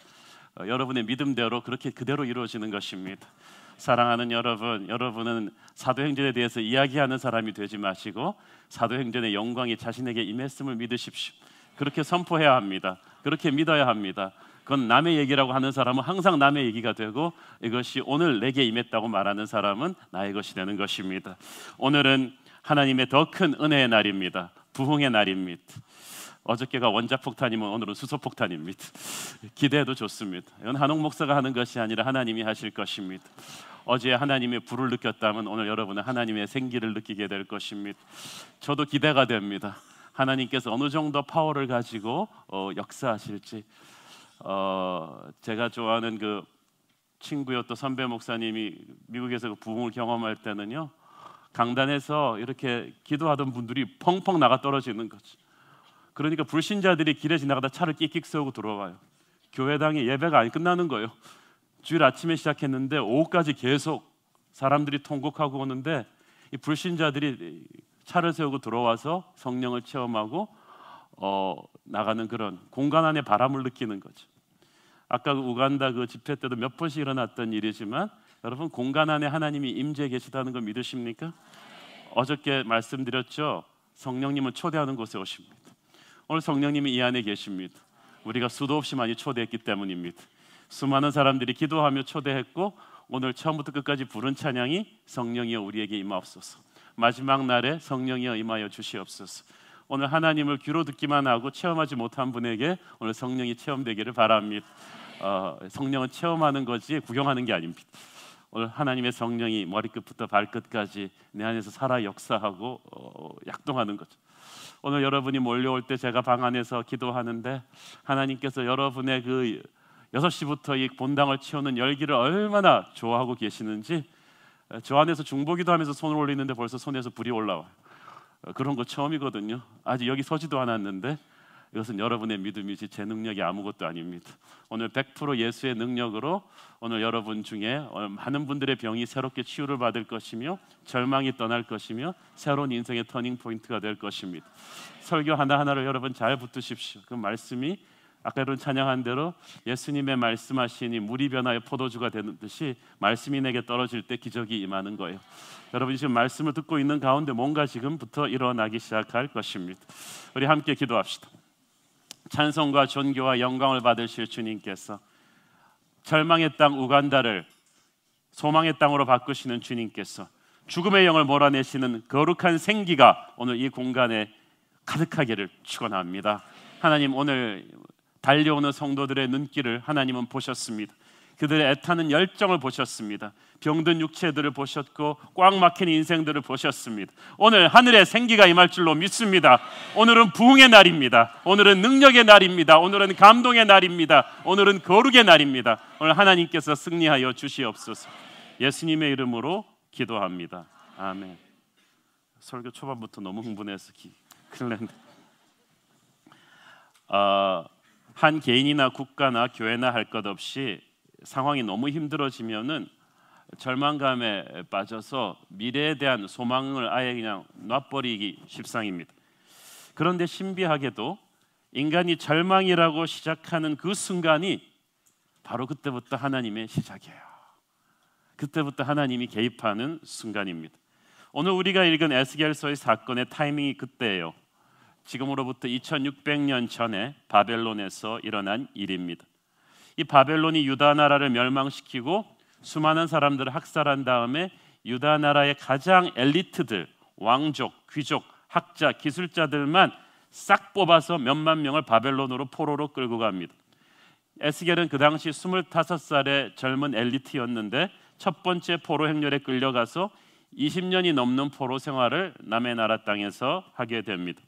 여러분의 믿음대로 그렇게 그대로 이루어지는 것입니다. 사랑하는 여러분, 여러분은 사도행전에 대해서 이야기하는 사람이 되지 마시고 사도행전의 영광이 자신에게 임했음을 믿으십시오. 그렇게 선포해야 합니다. 그렇게 믿어야 합니다. 그건 남의 얘기라고 하는 사람은 항상 남의 얘기가 되고 이것이 오늘 내게 임했다고 말하는 사람은 나의 것이 되는 것입니다. 오늘은 하나님의 더 큰 은혜의 날입니다. 부흥의 날입니다. 어저께가 원자폭탄이면 오늘은 수소폭탄입니다. 기대해도 좋습니다. 이건 한옥 목사가 하는 것이 아니라 하나님이 하실 것입니다. 어제 하나님의 불을 느꼈다면 오늘 여러분은 하나님의 생기를 느끼게 될 것입니다. 저도 기대가 됩니다. 하나님께서 어느 정도 파워를 가지고 역사하실지. 제가 좋아하는 그 친구요 또 선배 목사님이 미국에서 그 부흥을 경험할 때는요, 강단에서 이렇게 기도하던 분들이 펑펑 나가 떨어지는 거죠. 그러니까 불신자들이 길에 지나가다 차를 끽끽 세우고 들어와요. 교회당에 예배가 안 끝나는 거예요. 주일 아침에 시작했는데 오후까지 계속 사람들이 통곡하고 오는데 이 불신자들이 차를 세우고 들어와서 성령을 체험하고 나가는 그런 공간 안에 바람을 느끼는 거죠. 아까 그 우간다 그 집회 때도 몇 번씩 일어났던 일이지만 여러분, 공간 안에 하나님이 임재해 계시다는 걸 믿으십니까? 어저께 말씀드렸죠. 성령님은 초대하는 곳에 오십니다. 오늘 성령님이 이 안에 계십니다. 우리가 수도 없이 많이 초대했기 때문입니다. 수많은 사람들이 기도하며 초대했고 오늘 처음부터 끝까지 부른 찬양이 성령이여 우리에게 임하옵소서. 마지막 날에 성령이여 임하여 주시옵소서. 오늘 하나님을 귀로 듣기만 하고 체험하지 못한 분에게 오늘 성령이 체험되기를 바랍니다. 성령은 체험하는 거지 구경하는 게 아닙니다. 오늘 하나님의 성령이 머리끝부터 발끝까지 내 안에서 살아 역사하고 약동하는 거죠. 오늘 여러분이 몰려올 때 제가 방 안에서 기도하는데 하나님께서 여러분의 그 6시부터 이 본당을 채우는 열기를 얼마나 좋아하고 계시는지 저 안에서 중보기도 하면서 손을 올리는데 벌써 손에서 불이 올라와요. 그런 거 처음이거든요. 아직 여기 서지도 않았는데 이것은 여러분의 믿음이지 제 능력이 아무것도 아닙니다. 오늘 100% 예수의 능력으로 오늘 여러분 중에 많은 분들의 병이 새롭게 치유를 받을 것이며 절망이 떠날 것이며 새로운 인생의 터닝 포인트가 될 것입니다. 설교 하나하나를 여러분 잘 붙드십시오. 그 말씀이 아까 여러분 찬양한 대로 예수님의 말씀하시니 물이 변하여 포도주가 되는 듯이 말씀이 내게 떨어질 때 기적이 임하는 거예요. 여러분이 지금 말씀을 듣고 있는 가운데 뭔가 지금부터 일어나기 시작할 것입니다. 우리 함께 기도합시다. 찬송과 존귀와 영광을 받으실 주님께서 절망의 땅 우간다를 소망의 땅으로 바꾸시는 주님께서 죽음의 영을 몰아내시는 거룩한 생기가 오늘 이 공간에 가득하기를 축원합니다. 하나님, 오늘 달려오는 성도들의 눈길을 하나님은 보셨습니다. 그들의 애타는 열정을 보셨습니다. 병든 육체들을 보셨고 꽉 막힌 인생들을 보셨습니다. 오늘 하늘의 생기가 임할 줄로 믿습니다. 오늘은 부흥의 날입니다. 오늘은 능력의 날입니다. 오늘은 감동의 날입니다. 오늘은 거룩의 날입니다. 오늘 하나님께서 승리하여 주시옵소서. 예수님의 이름으로 기도합니다. 아멘. 설교 초반부터 너무 흥분해서 큰일 났네. 한 개인이나 국가나 교회나 할 것 없이 상황이 너무 힘들어지면은 절망감에 빠져서 미래에 대한 소망을 아예 그냥 놔버리기 십상입니다. 그런데 신비하게도 인간이 절망이라고 시작하는 그 순간이 바로 그때부터 하나님의 시작이에요. 그때부터 하나님이 개입하는 순간입니다. 오늘 우리가 읽은 에스겔서의 사건의 타이밍이 그때예요. 지금으로부터 2600년 전에 바벨론에서 일어난 일입니다. 이 바벨론이 유다 나라를 멸망시키고 수많은 사람들을 학살한 다음에 유다 나라의 가장 엘리트들, 왕족, 귀족, 학자, 기술자들만 싹 뽑아서 몇만 명을 바벨론으로 포로로 끌고 갑니다. 에스겔은 그 당시 25살의 젊은 엘리트였는데 첫 번째 포로 행렬에 끌려가서 20년이 넘는 포로 생활을 남의 나라 땅에서 하게 됩니다.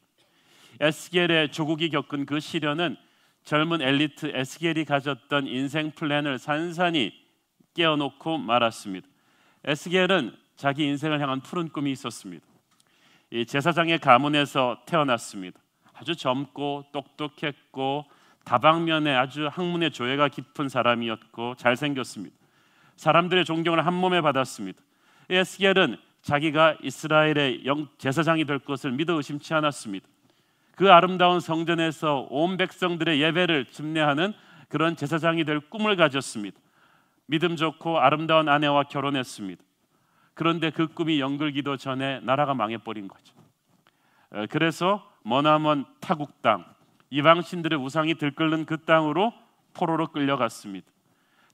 에스겔의 조국이 겪은 그 시련은 젊은 엘리트 에스겔이 가졌던 인생 플랜을 산산이 깨어놓고 말았습니다. 에스겔은 자기 인생을 향한 푸른 꿈이 있었습니다. 이 제사장의 가문에서 태어났습니다. 아주 젊고 똑똑했고 다방면에 아주 학문의 조예가 깊은 사람이었고 잘생겼습니다. 사람들의 존경을 한 몸에 받았습니다. 에스겔은 자기가 이스라엘의 제사장이 될 것을 믿어 의심치 않았습니다. 그 아름다운 성전에서 온 백성들의 예배를 집례하는 그런 제사장이 될 꿈을 가졌습니다. 믿음 좋고 아름다운 아내와 결혼했습니다. 그런데 그 꿈이 연결기도 전에 나라가 망해버린 거죠. 그래서 머나먼 타국 땅, 이방신들의 우상이 들끓는 그 땅으로 포로로 끌려갔습니다.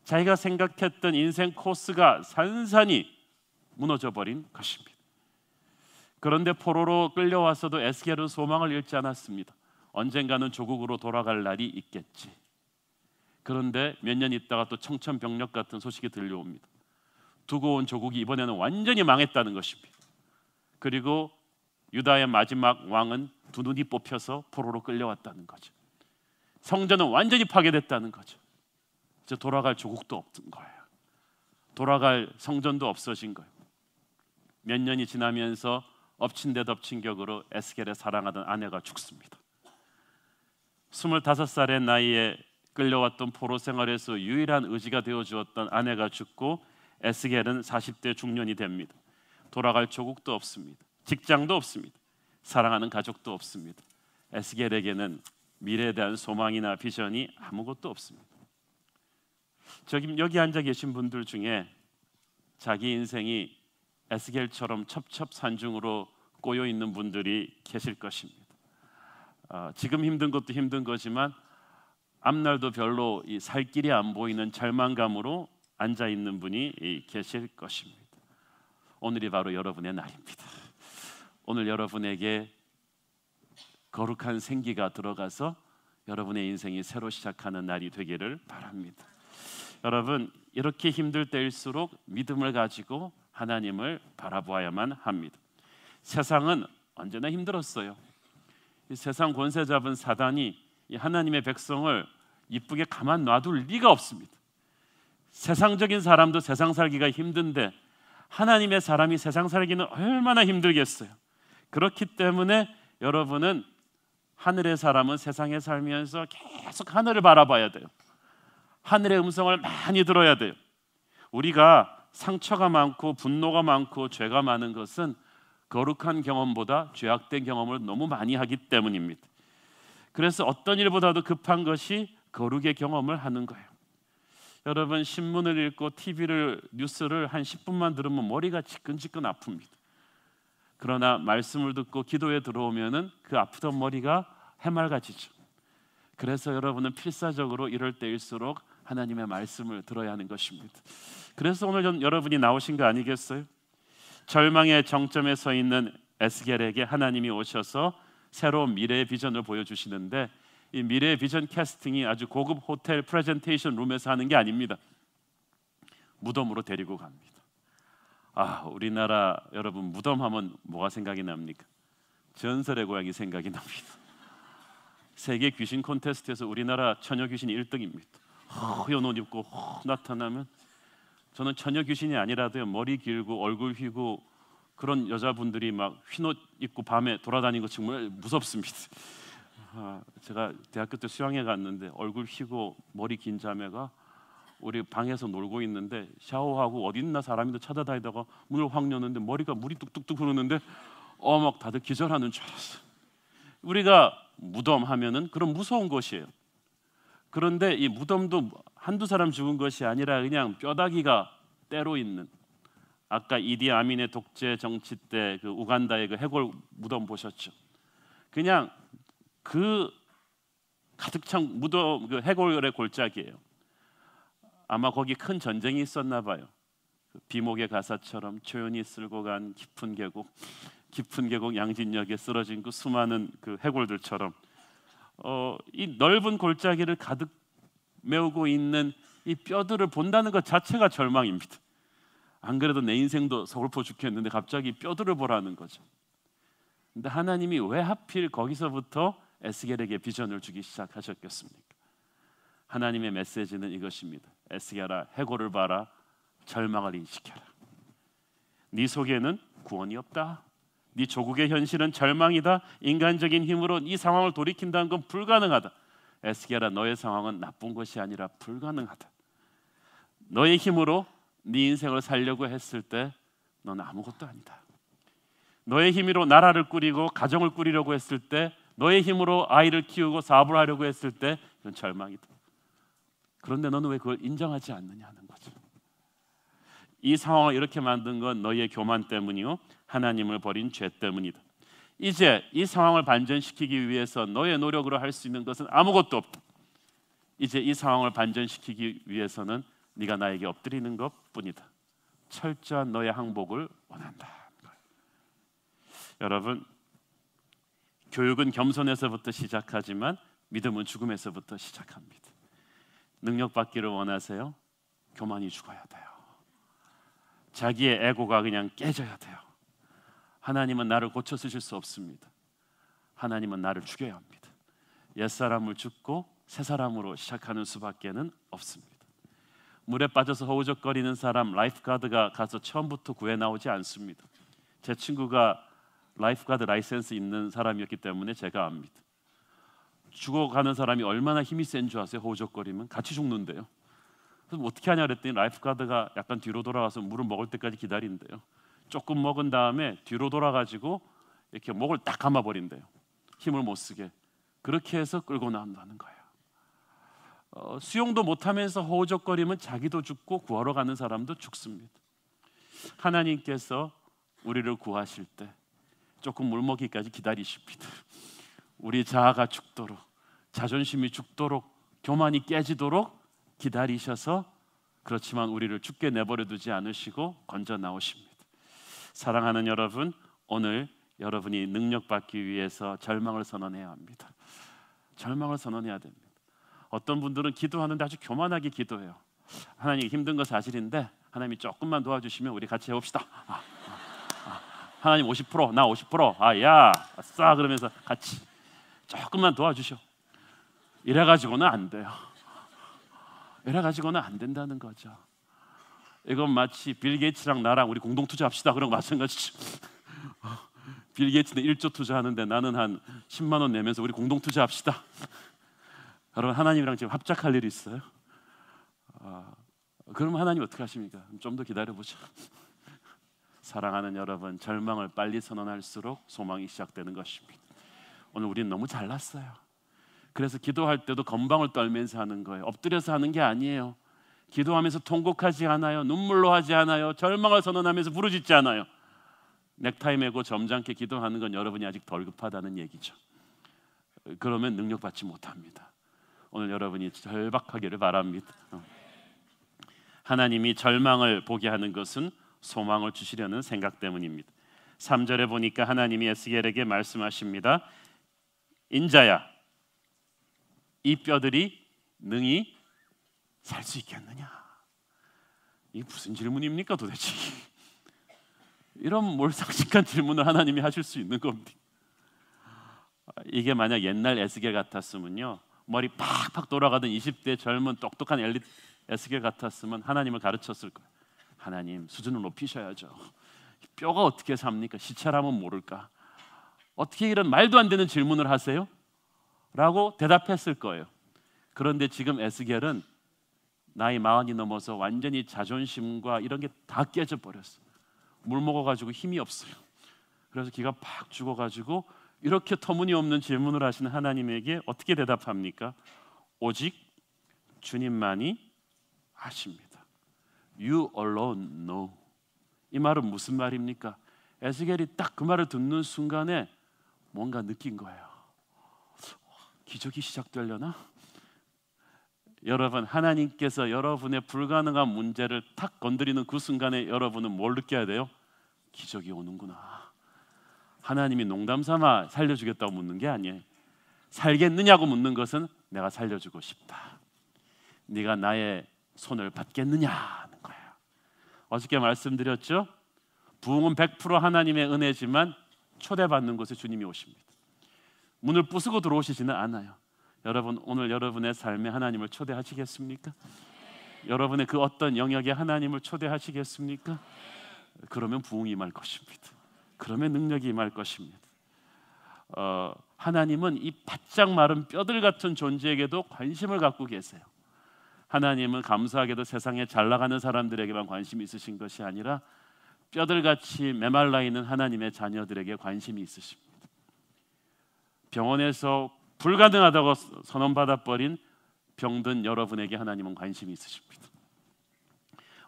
자기가 생각했던 인생 코스가 산산이 무너져버린 것입니다. 그런데 포로로 끌려와서도 에스겔은 소망을 잃지 않았습니다. 언젠가는 조국으로 돌아갈 날이 있겠지. 그런데 몇 년 있다가 또 청천벽력 같은 소식이 들려옵니다. 두고 온 조국이 이번에는 완전히 망했다는 것입니다. 그리고 유다의 마지막 왕은 두 눈이 뽑혀서 포로로 끌려왔다는 거죠. 성전은 완전히 파괴됐다는 거죠. 이제 돌아갈 조국도 없던 거예요. 돌아갈 성전도 없어진 거예요. 몇 년이 지나면서 엎친 데 덮친 격으로 에스겔의 사랑하던 아내가 죽습니다. 25살의 나이에 끌려왔던 포로 생활에서 유일한 의지가 되어주었던 아내가 죽고 에스겔은 40대 중년이 됩니다. 돌아갈 조국도 없습니다. 직장도 없습니다. 사랑하는 가족도 없습니다. 에스겔에게는 미래에 대한 소망이나 비전이 아무것도 없습니다. 여기 앉아 계신 분들 중에 자기 인생이 에스겔처럼 첩첩산중으로 꼬여 있는 분들이 계실 것입니다. 지금 힘든 것도 힘든 거지만 앞날도 별로 살 길이 안 보이는 절망감으로 앉아 있는 분이 계실 것입니다. 오늘이 바로 여러분의 날입니다. 오늘 여러분에게 거룩한 생기가 들어가서 여러분의 인생이 새로 시작하는 날이 되기를 바랍니다. 여러분, 이렇게 힘들 때일수록 믿음을 가지고 하나님을 바라보아야만 합니다. 세상은 언제나 힘들었어요. 이 세상 권세 잡은 사단이 이 하나님의 백성을 이쁘게 가만 놔둘 리가 없습니다. 세상적인 사람도 세상 살기가 힘든데 하나님의 사람이 세상 살기는 얼마나 힘들겠어요. 그렇기 때문에 여러분은 하늘의 사람은 세상에 살면서 계속 하늘을 바라봐야 돼요. 하늘의 음성을 많이 들어야 돼요. 우리가 상처가 많고 분노가 많고 죄가 많은 것은 거룩한 경험보다 죄악된 경험을 너무 많이 하기 때문입니다. 그래서 어떤 일보다도 급한 것이 거룩의 경험을 하는 거예요. 여러분, 신문을 읽고 뉴스를 한 10분만 들으면 머리가 지끈지끈 아픕니다. 그러나 말씀을 듣고 기도에 들어오면은 그 아프던 머리가 해맑아지죠. 그래서 여러분은 필사적으로 이럴 때일수록 하나님의 말씀을 들어야 하는 것입니다. 그래서 오늘 여러분이 나오신 거 아니겠어요? 절망의 정점에 서 있는 에스겔에게 하나님이 오셔서 새로운 미래의 비전을 보여주시는데, 이 미래의 비전 캐스팅이 아주 고급 호텔 프레젠테이션 룸에서 하는 게 아닙니다. 무덤으로 데리고 갑니다. 우리나라 여러분, 무덤하면 뭐가 생각이 납니까? 전설의 고향이 생각이 납니다. 세계 귀신 콘테스트에서 우리나라 처녀 귀신이 1등입니다. 허연 옷 입고 나타나면, 저는 처녀 귀신이 아니라도요, 머리 길고 얼굴 휘고 그런 여자분들이 막 흰 옷 입고 밤에 돌아다니는 거 정말 무섭습니다. 제가 대학교 때 수양회 갔는데 얼굴 휘고 머리 긴 자매가 우리 방에서 놀고 있는데 샤워하고 어디 있나 사람인데 찾아다니다가 문을 확 여는데 머리가 물이 뚝뚝뚝 흐르는데 막 다들 기절하는 줄 알았어요. 우리가 무덤 하면은 그런 무서운 곳이에요. 그런데 이 무덤도 한두 사람 죽은 것이 아니라 그냥 뼈다귀가 때로 있는, 아까 이디 아민의 독재 정치 때 그 우간다의 그 해골 무덤 보셨죠? 그냥 그 가득 찬 무덤, 그 해골의 골짜기예요. 아마 거기 큰 전쟁이 있었나 봐요. 그 비목의 가사처럼 조용히 쓸고 간 깊은 계곡, 깊은 계곡 양진역에 쓰러진 그 수많은 그 해골들처럼 이 넓은 골짜기를 가득 메우고 있는 이 뼈들을 본다는 것 자체가 절망입니다. 안 그래도 내 인생도 서글퍼 죽겠는데 갑자기 뼈들을 보라는 거죠. 근데 하나님이 왜 하필 거기서부터 에스겔에게 비전을 주기 시작하셨겠습니까? 하나님의 메시지는 이것입니다. 에스겔아, 해골을 봐라. 절망을 인식해라. 네 속에는 구원이 없다. 네 조국의 현실은 절망이다. 인간적인 힘으로 이 상황을 돌이킨다는 건 불가능하다. 에스겔아, 너의 상황은 나쁜 것이 아니라 불가능하다. 너의 힘으로 네 인생을 살려고 했을 때 넌 아무것도 아니다. 너의 힘으로 나라를 꾸리고 가정을 꾸리려고 했을 때, 너의 힘으로 아이를 키우고 사업을 하려고 했을 때 이건 절망이다. 그런데 너는 왜 그걸 인정하지 않느냐는 거죠. 이 상황을 이렇게 만든 건 너희의 교만 때문이요, 하나님을 버린 죄 때문이다. 이제 이 상황을 반전시키기 위해서 너의 노력으로 할 수 있는 것은 아무것도 없다. 이제 이 상황을 반전시키기 위해서는 네가 나에게 엎드리는 것뿐이다. 철저한 너의 항복을 원한다. 여러분, 교육은 겸손에서부터 시작하지만 믿음은 죽음에서부터 시작합니다. 능력 받기를 원하세요? 교만이 죽어야 돼요. 자기의 에고가 그냥 깨져야 돼요. 하나님은 나를 고쳐 쓰실 수 없습니다. 하나님은 나를 죽여야 합니다. 옛사람을 죽고 새사람으로 시작하는 수밖에는 없습니다. 물에 빠져서 허우적거리는 사람 라이프가드가 가서 처음부터 구해 나오지 않습니다. 제 친구가 라이프가드 라이센스 있는 사람이었기 때문에 제가 압니다. 죽어가는 사람이 얼마나 힘이 센 줄 아세요? 허우적거리면 같이 죽는데요. 그래서 어떻게 하냐 그랬더니 라이프가드가 약간 뒤로 돌아가서 물을 먹을 때까지 기다린대요. 조금 먹은 다음에 뒤로 돌아가지고 이렇게 목을 딱 감아버린대요. 힘을 못 쓰게. 그렇게 해서 끌고 나온다는 거예요. 수영도 못하면서 허우적거리면 자기도 죽고 구하러 가는 사람도 죽습니다. 하나님께서 우리를 구하실 때 조금 물먹기까지 기다리십니다. 우리 자아가 죽도록, 자존심이 죽도록, 교만이 깨지도록 기다리셔서, 그렇지만 우리를 죽게 내버려 두지 않으시고 건져 나오십니다. 사랑하는 여러분, 오늘 여러분이 능력받기 위해서 절망을 선언해야 합니다. 절망을 선언해야 됩니다. 어떤 분들은 기도하는데 아주 교만하게 기도해요. 하나님, 힘든 거 사실인데 하나님이 조금만 도와주시면 우리 같이 해봅시다. 하나님 50%, 나 50%, 야, 아싸, 그러면서 같이 조금만 도와주셔. 이래가지고는 안 돼요. 이래가지고는 안 된다는 거죠. 이건 마치 빌 게이츠랑 나랑 우리 공동 투자합시다, 그런 거 마찬가지죠. 빌 게이츠는 1조 투자하는데 나는 한 10만 원 내면서 우리 공동 투자합시다. 여러분, 하나님이랑 지금 합작할 일이 있어요? 그러면 하나님 어떻게 하십니까? 좀 더 기다려보자. 사랑하는 여러분, 절망을 빨리 선언할수록 소망이 시작되는 것입니다. 오늘 우리는 너무 잘났어요. 그래서 기도할 때도 건방을 떨면서 하는 거예요. 엎드려서 하는 게 아니에요. 기도하면서 통곡하지 않아요. 눈물로 하지 않아요. 절망을 선언하면서 부르짖지 않아요. 넥타이 메고 점잖게 기도하는 건 여러분이 아직 덜 급하다는 얘기죠. 그러면 능력받지 못합니다. 오늘 여러분이 절박하기를 바랍니다. 하나님이 절망을 보게 하는 것은 소망을 주시려는 생각 때문입니다. 3절에 보니까 하나님이 에스겔에게 말씀하십니다. 인자야, 이 뼈들이 능히 살 수 있겠느냐? 이게 무슨 질문입니까 도대체? 이런 몰상식한 질문을 하나님이 하실 수 있는 겁니다. 이게 만약 옛날 에스겔 같았으면요, 머리 팍팍 돌아가던 20대 젊은 똑똑한 엘리트 에스겔 같았으면 하나님을 가르쳤을 거예요. 하나님, 수준을 높이셔야죠. 뼈가 어떻게 삽니까? 시체라면 모를까? 어떻게 이런 말도 안 되는 질문을 하세요? 라고 대답했을 거예요. 그런데 지금 에스겔은 나이 40이 넘어서 완전히 자존심과 이런 게 다 깨져버렸어요. 물 먹어가지고 힘이 없어요. 그래서 기가 팍 죽어가지고 이렇게 터무니없는 질문을 하시는 하나님에게 어떻게 대답합니까? 오직 주님만이 아십니다. You alone know. 이 말은 무슨 말입니까? 에스겔이 딱 그 말을 듣는 순간에 뭔가 느낀 거예요. 기적이 시작되려나? 여러분, 하나님께서 여러분의 불가능한 문제를 탁 건드리는 그 순간에 여러분은 뭘 느껴야 돼요? 기적이 오는구나. 하나님이 농담 삼아 살려주겠다고 묻는 게 아니에요. 살겠느냐고 묻는 것은 내가 살려주고 싶다. 네가 나의 손을 받겠느냐 하는 거예요. 어저께 말씀드렸죠? 부흥은 100% 하나님의 은혜지만 초대받는 곳에 주님이 오십니다. 문을 부수고 들어오시지는 않아요. 여러분, 오늘 여러분의 삶에 하나님을 초대하시겠습니까? 여러분의 그 어떤 영역에 하나님을 초대하시겠습니까? 그러면 부흥이 임할 것입니다. 그러면 능력이 임할 것입니다. 하나님은 이 바짝 마른 뼈들 같은 존재에게도 관심을 갖고 계세요. 하나님은 감사하게도 세상에 잘 나가는 사람들에게만 관심이 있으신 것이 아니라 뼈들같이 메말라 있는 하나님의 자녀들에게 관심이 있으십니다. 병원에서 불가능하다고 선언받아버린 병든 여러분에게 하나님은 관심이 있으십니다.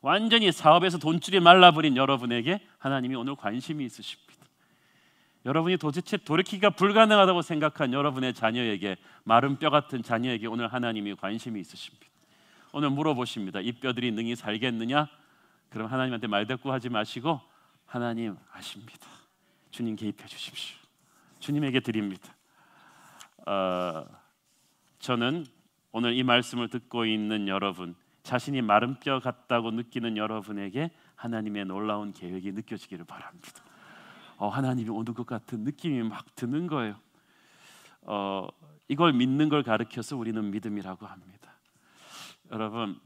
완전히 사업에서 돈줄이 말라버린 여러분에게 하나님이 오늘 관심이 있으십니다. 여러분이 도대체 돌이키기가 불가능하다고 생각한 여러분의 자녀에게, 마른 뼈 같은 자녀에게 오늘 하나님이 관심이 있으십니다. 오늘 물어보십니다. 이 뼈들이 능히 살겠느냐? 그럼 하나님한테 말대꾸하지 마시고 하나님 아십니다. 주님 개입해 주십시오. 주님에게 드립니다. 저는 오늘 이 말씀을 듣고 있는 여러분, 자신이 마른 뼈 같다고 느끼는 여러분에게 하나님의 놀라운 계획이 느껴지기를 바랍니다. 하나님이 오는 것 같은 느낌이 막 드는 거예요. 이걸 믿는 걸 가르쳐서 우리는 믿음이라고 합니다. 여러분,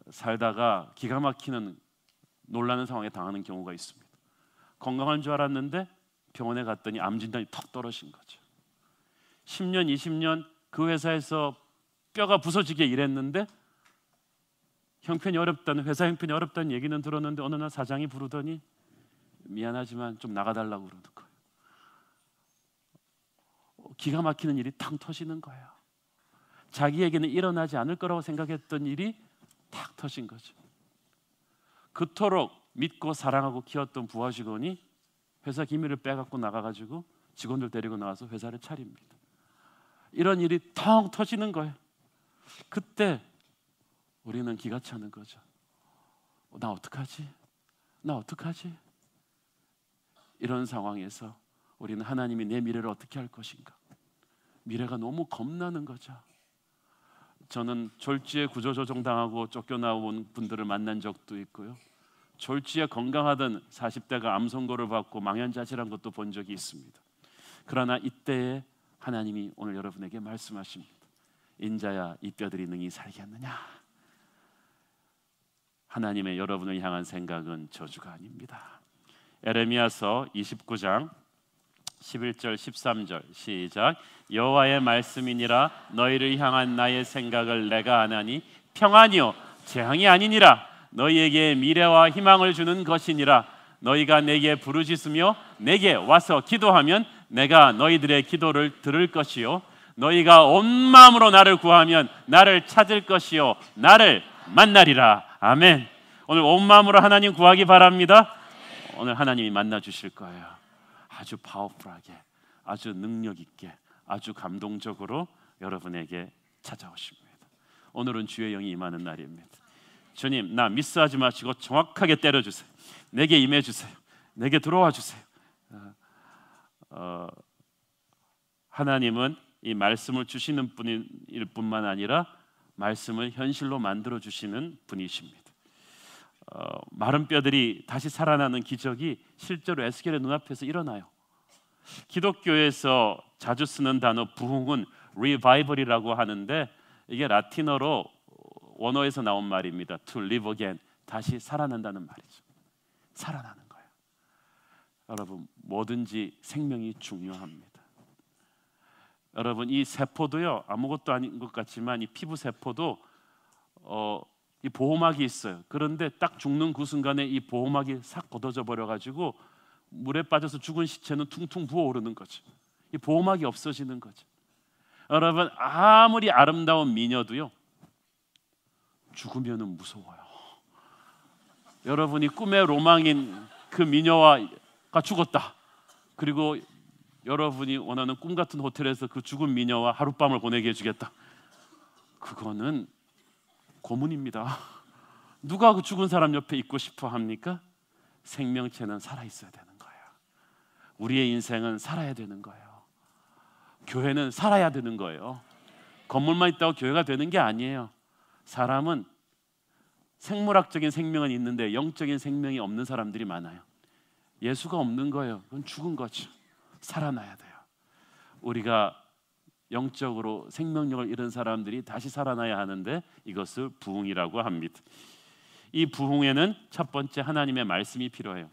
살다가 기가 막히는 놀라는 상황에 당하는 경우가 있습니다. 건강한 줄 알았는데 병원에 갔더니 암 진단이 턱 떨어진 거죠. 10년, 20년 그 회사에서 뼈가 부서지게 일했는데 형편이 어렵다는, 회사 형편이 어렵다는 얘기는 들었는데 어느 날 사장이 부르더니 미안하지만 좀 나가달라고 그러는 거예요. 기가 막히는 일이 탁 터지는 거예요. 자기에게는 일어나지 않을 거라고 생각했던 일이 탁 터진 거죠. 그토록 믿고 사랑하고 키웠던 부하 직원이 회사 기밀을 빼갖고 나가가지고 직원들 데리고 나와서 회사를 차립니다. 이런 일이 텅 터지는 거예요. 그때 우리는 기가 차는 거죠. 나 어떡하지? 나 어떡하지? 이런 상황에서 우리는 하나님이 내 미래를 어떻게 할 것인가? 미래가 너무 겁나는 거죠. 저는 졸지에 구조조정 당하고 쫓겨나온 분들을 만난 적도 있고요. 졸지에 건강하던 40대가 암 선고를 받고 망연자실한 것도 본 적이 있습니다. 그러나 이때에 하나님이 오늘 여러분에게 말씀하십니다. 인자야, 이 뼈들이 능히 살겠느냐? 하나님의 여러분을 향한 생각은 저주가 아닙니다. 에레미야서 29장 11절 13절 시작. 여호와의 말씀이니라. 너희를 향한 나의 생각을 내가 아나니 평안이요 재앙이 아니니라. 너희에게 미래와 희망을 주는 것이니라. 너희가 내게 부르짖으며 내게 와서 기도하면 내가 너희들의 기도를 들을 것이요 너희가 온 마음으로 나를 구하면 나를 찾을 것이요 나를 만나리라. 아멘. 오늘 온 마음으로 하나님 구하기 바랍니다. 오늘 하나님이 만나 주실 거예요. 아주 파워풀하게, 아주 능력 있게, 아주 감동적으로 여러분에게 찾아오십니다. 오늘은 주의 영이 임하는 날입니다. 주님, 나 미스하지 마시고 정확하게 때려주세요. 내게 임해주세요. 내게 들어와 주세요. 하나님은 이 말씀을 주시는 분일 뿐만 아니라 말씀을 현실로 만들어 주시는 분이십니다. 마른 뼈들이 다시 살아나는 기적이 실제로 에스겔의 눈앞에서 일어나요. 기독교에서 자주 쓰는 단어 부흥은 revival이라고 하는데 이게 라틴어로 원어에서 나온 말입니다. To live again, 다시 살아난다는 말이죠. 살아나는 거예요. 여러분, 뭐든지 생명이 중요합니다. 여러분, 이 세포도요, 아무것도 아닌 것 같지만 이 피부 세포도 이 보호막이 있어요. 그런데 딱 죽는 그 순간에 이 보호막이 싹 걷어져 버려가지고 물에 빠져서 죽은 시체는 퉁퉁 부어오르는 거죠. 이 보호막이 없어지는 거죠. 여러분, 아무리 아름다운 미녀도요, 죽으면은 무서워요. 여러분이 꿈의 로망인 그 미녀가 죽었다. 그리고 여러분이 원하는 꿈 같은 호텔에서 그 죽은 미녀와 하룻밤을 보내게 해주겠다. 그거는 고문입니다. 누가 그 죽은 사람 옆에 있고 싶어 합니까? 생명체는 살아 있어야 되는 거예요. 우리의 인생은 살아야 되는 거예요. 교회는 살아야 되는 거예요. 건물만 있다고 교회가 되는 게 아니에요. 사람은 생물학적인 생명은 있는데 영적인 생명이 없는 사람들이 많아요. 예수가 없는 거예요. 그건 죽은 거죠. 살아나야 돼요. 우리가 영적으로 생명력을 잃은 사람들이 다시 살아나야 하는데 이것을 부흥이라고 합니다. 이 부흥에는 첫 번째 하나님의 말씀이 필요해요.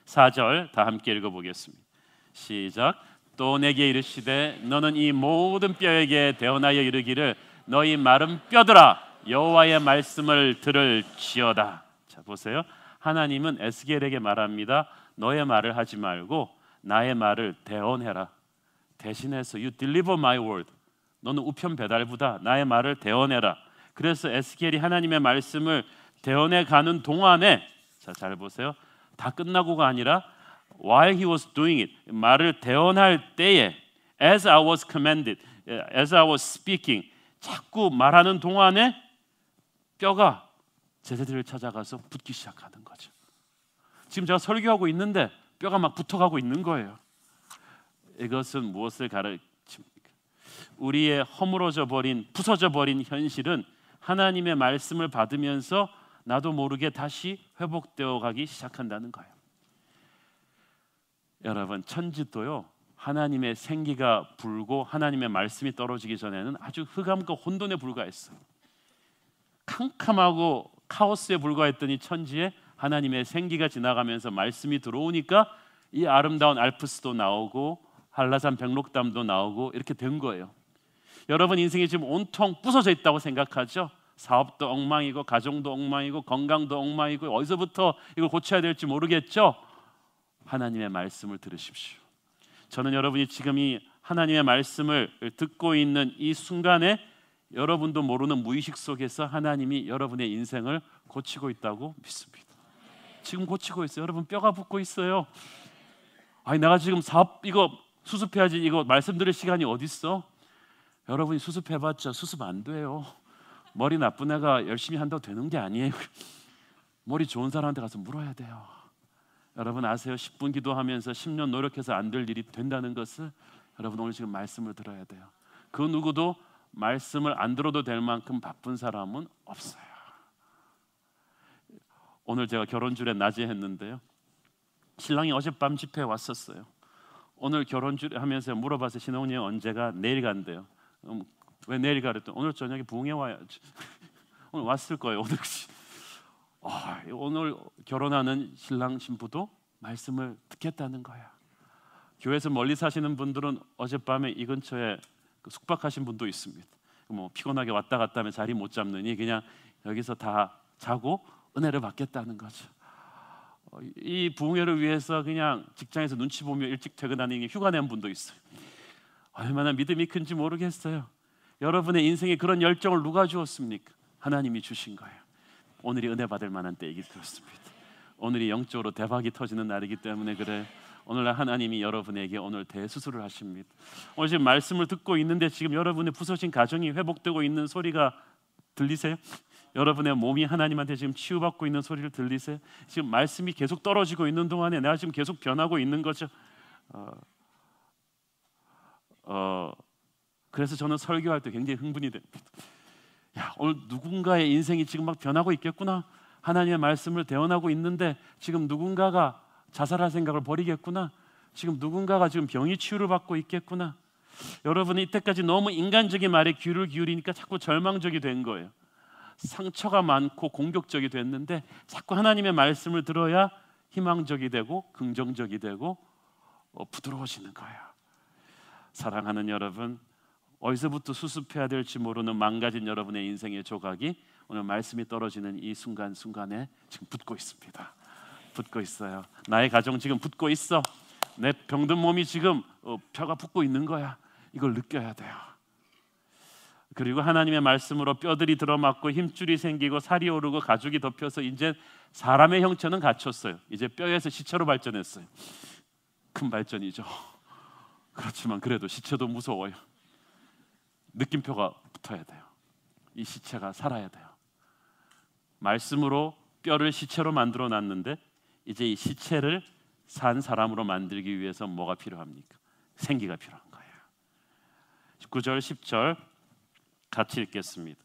4절 다 함께 읽어보겠습니다. 시작. 또 내게 이르시되 너는 이 모든 뼈에게 대언하여 이르기를 너희 마른 뼈들아 여호와의 말씀을 들을지어다. 자 보세요. 하나님은 에스겔에게 말합니다. 너의 말을 하지 말고 나의 말을 대언해라. 대신해서 you deliver my word. 너는 우편 배달부다. 나의 말을 대언해라. 그래서 에스겔이 하나님의 말씀을 대언해 가는 동안에 자 잘 보세요. 다 끝나고가 아니라 while he was doing it, 말을 대언할 때에 as I was commanded, as I was speaking, 자꾸 말하는 동안에 뼈가 제자들을 찾아가서 붙기 시작하는 거죠. 지금 제가 설교하고 있는데 뼈가 막 붙어가고 있는 거예요. 이것은 무엇을 가르칩니까? 우리의 허물어져 버린, 부서져 버린 현실은 하나님의 말씀을 받으면서 나도 모르게 다시 회복되어 가기 시작한다는 거예요. 여러분, 천지도요 하나님의 생기가 불고 하나님의 말씀이 떨어지기 전에는 아주 흑암과 혼돈에 불과했어요. 캄캄하고 카오스에 불과했더니 천지에 하나님의 생기가 지나가면서 말씀이 들어오니까 이 아름다운 알프스도 나오고 한라산 백록담도 나오고 이렇게 된 거예요. 여러분 인생이 지금 온통 부서져 있다고 생각하죠? 사업도 엉망이고 가정도 엉망이고 건강도 엉망이고 어디서부터 이걸 고쳐야 될지 모르겠죠? 하나님의 말씀을 들으십시오. 저는 여러분이 지금 이 하나님의 말씀을 듣고 있는 이 순간에 여러분도 모르는 무의식 속에서 하나님이 여러분의 인생을 고치고 있다고 믿습니다. 지금 고치고 있어요. 여러분 뼈가 붙고 있어요. 아니 내가 지금 사업 이거 수습해야지 이거 말씀 들을 시간이 어디 있어? 여러분이 수습해봤자 수습 안 돼요. 머리 나쁜 애가 열심히 한다고 되는 게 아니에요. 머리 좋은 사람한테 가서 물어야 돼요. 여러분 아세요? 10분 기도하면서 10년 노력해서 안 될 일이 된다는 것을 여러분 오늘 지금 말씀을 들어야 돼요. 그 누구도 말씀을 안 들어도 될 만큼 바쁜 사람은 없어요. 오늘 제가 결혼주례 낮에 했는데요. 신랑이 어젯밤 집회에 왔었어요. 오늘 결혼주례 하면서 물어봐서 신혼여행 언제가? 내일 간대요. 왜 내일 가랬더니 오늘 저녁에 부흥회 와야지. 오늘 왔을 거예요. 오늘 결혼하는 신랑 신부도 말씀을 듣겠다는 거야. 교회에서 멀리 사시는 분들은 어젯밤에 이 근처에 숙박하신 분도 있습니다. 뭐 피곤하게 왔다 갔다 하면 자리 못 잡느니 그냥 여기서 다 자고 은혜를 받겠다는 거죠. 이 부흥회를 위해서 그냥 직장에서 눈치 보며 일찍 퇴근하는 휴가 낸 분도 있어요. 얼마나 믿음이 큰지 모르겠어요. 여러분의 인생에 그런 열정을 누가 주었습니까? 하나님이 주신 거예요. 오늘이 은혜 받을 만한 때이기 그렇습니다. 오늘이 영적으로 대박이 터지는 날이기 때문에 그래. 오늘날 하나님이 여러분에게 오늘 대수술을 하십니다. 오늘 지금 말씀을 듣고 있는데 지금 여러분의 부서진 가정이 회복되고 있는 소리가 들리세요? 여러분의 몸이 하나님한테 지금 치유받고 있는 소리를 들리세요? 지금 말씀이 계속 떨어지고 있는 동안에 내가 지금 계속 변하고 있는 거죠. 그래서 저는 설교할 때 굉장히 흥분이 됩니다. 야, 오늘 누군가의 인생이 지금 막 변하고 있겠구나. 하나님의 말씀을 대언하고 있는데 지금 누군가가 자살할 생각을 버리겠구나. 지금 누군가가 지금 병이 치유를 받고 있겠구나. 여러분이 이때까지 너무 인간적인 말에 귀를 기울이니까 자꾸 절망적이 된 거예요. 상처가 많고 공격적이 됐는데 자꾸 하나님의 말씀을 들어야 희망적이 되고 긍정적이 되고 부드러워지는 거예요. 사랑하는 여러분, 어디서부터 수습해야 될지 모르는 망가진 여러분의 인생의 조각이 오늘 말씀이 떨어지는 이 순간순간에 지금 붙고 있습니다. 붙고 있어요. 나의 가정 지금 붙고 있어. 내 병든 몸이 지금 뼈가 붙고 있는 거야. 이걸 느껴야 돼요. 그리고 하나님의 말씀으로 뼈들이 들어맞고 힘줄이 생기고 살이 오르고 가죽이 덮여서 이제 사람의 형체는 갖췄어요. 이제 뼈에서 시체로 발전했어요. 큰 발전이죠. 그렇지만 그래도 시체도 무서워요. 느낌표가 붙어야 돼요. 이 시체가 살아야 돼요. 말씀으로 뼈를 시체로 만들어 놨는데 이제 이 시체를 산 사람으로 만들기 위해서 뭐가 필요합니까? 생기가 필요한 거예요. 9절 10절 같이 읽겠습니다.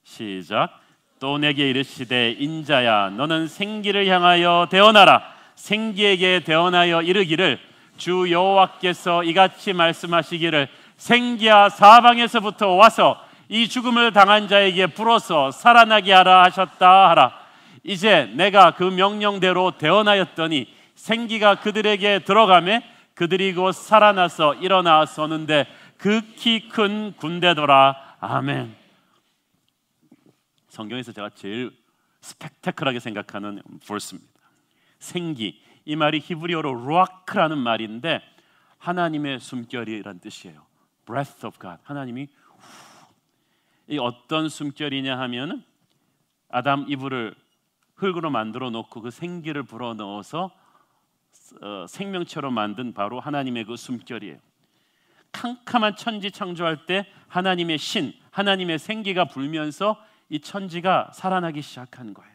시작. 또 내게 이르시되 인자야 너는 생기를 향하여 대언하라. 생기에게 대언하여 이르기를 주 여호와께서 이같이 말씀하시기를 생기야 사방에서부터 와서 이 죽음을 당한 자에게 불어서 살아나게 하라 하셨다 하라. 이제 내가 그 명령대로 대언하였더니 생기가 그들에게 들어가매 그들이 곧 살아나서 일어나 서는데 극히 큰 군대더라. 아멘. 성경에서 제가 제일 스펙타클하게 생각하는 verse입니다. 생기, 이 말이 히브리어로 루아크라는 말인데 하나님의 숨결이란 뜻이에요. Breath of God. 하나님이 이 어떤 숨결이냐 하면 아담 이브를 흙으로 만들어 놓고 그 생기를 불어 넣어서 생명체로 만든 바로 하나님의 그 숨결이에요. 캄캄한 천지 창조할 때 하나님의 신, 하나님의 생기가 불면서 이 천지가 살아나기 시작한 거예요.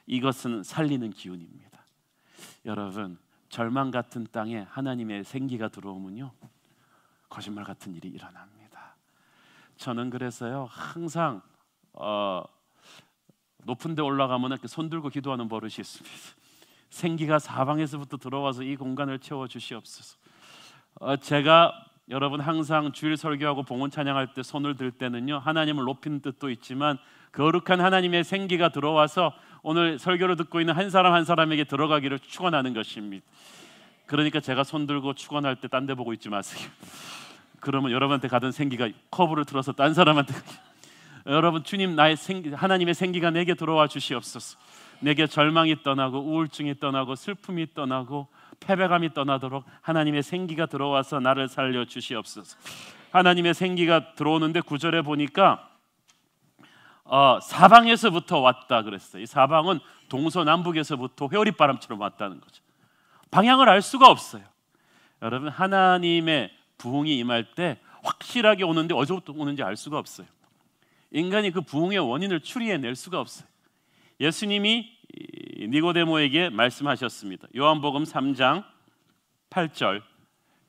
이것은 살리는 기운입니다. 여러분, 절망 같은 땅에 하나님의 생기가 들어오면요 거짓말 같은 일이 일어납니다. 저는 그래서요 항상 높은 데 올라가면 이렇게 손 들고 기도하는 버릇이 있습니다. 생기가 사방에서부터 들어와서 이 공간을 채워 주시옵소서. 제가 여러분 항상 주일 설교하고 봉헌 찬양할 때 손을 들 때는요 하나님을 높이는 뜻도 있지만 거룩한 하나님의 생기가 들어와서 오늘 설교를 듣고 있는 한 사람 한 사람에게 들어가기를 축원하는 것입니다. 그러니까 제가 손 들고 축원할 때 딴 데 보고 있지 마세요. 그러면 여러분한테 가던 생기가 커브를 틀어서 딴 사람한테 여러분 주님 나의 하나님의 생기가 내게 들어와 주시옵소서. 내게 절망이 떠나고 우울증이 떠나고 슬픔이 떠나고 패배감이 떠나도록 하나님의 생기가 들어와서 나를 살려 주시옵소서. 하나님의 생기가 들어오는데 9절에 보니까 사방에서부터 왔다 그랬어요. 이 사방은 동서남북에서부터 회오리바람처럼 왔다는 거죠. 방향을 알 수가 없어요. 여러분 하나님의 부흥이 임할 때 확실하게 오는데 어디서부터 오는지 알 수가 없어요. 인간이 그 부흥의 원인을 추리해낼 수가 없어요. 예수님이 니고데모에게 말씀하셨습니다. 요한복음 3장 8절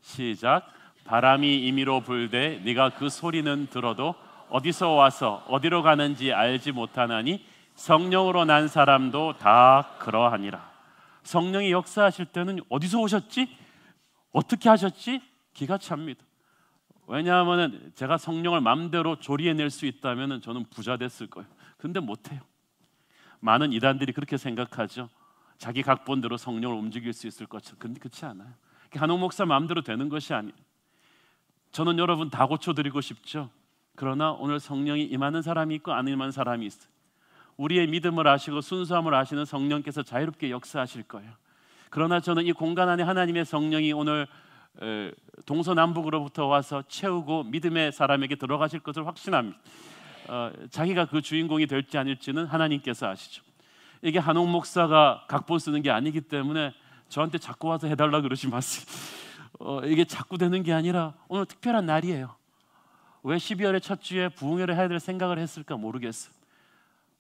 시작. 바람이 임의로 불되 네가 그 소리는 들어도 어디서 와서 어디로 가는지 알지 못하나니 성령으로 난 사람도 다 그러하니라. 성령이 역사하실 때는 어디서 오셨지? 어떻게 하셨지? 기가 찹니다. 왜냐하면 제가 성령을 마음대로 조리해낼 수 있다면 저는 부자 됐을 거예요. 근데 못해요. 많은 이단들이 그렇게 생각하죠. 자기 각본대로 성령을 움직일 수 있을 것처럼. 근데 그렇지 않아요. 한옥 목사 마음대로 되는 것이 아니에요. 저는 여러분 다 고쳐드리고 싶죠. 그러나 오늘 성령이 임하는 사람이 있고 안 임하는 사람이 있어요. 우리의 믿음을 아시고 순수함을 아시는 성령께서 자유롭게 역사하실 거예요. 그러나 저는 이 공간 안에 하나님의 성령이 오늘 동서남북으로부터 와서 채우고 믿음의 사람에게 들어가실 것을 확신합니다. 자기가 그 주인공이 될지 아닐지는 하나님께서 아시죠. 이게 한옥 목사가 각본 쓰는 게 아니기 때문에 저한테 자꾸 와서 해달라 그러지 마세요. 이게 자꾸 되는 게 아니라 오늘 특별한 날이에요. 왜 12월의 첫 주에 부흥회를 해야 될 생각을 했을까 모르겠어요.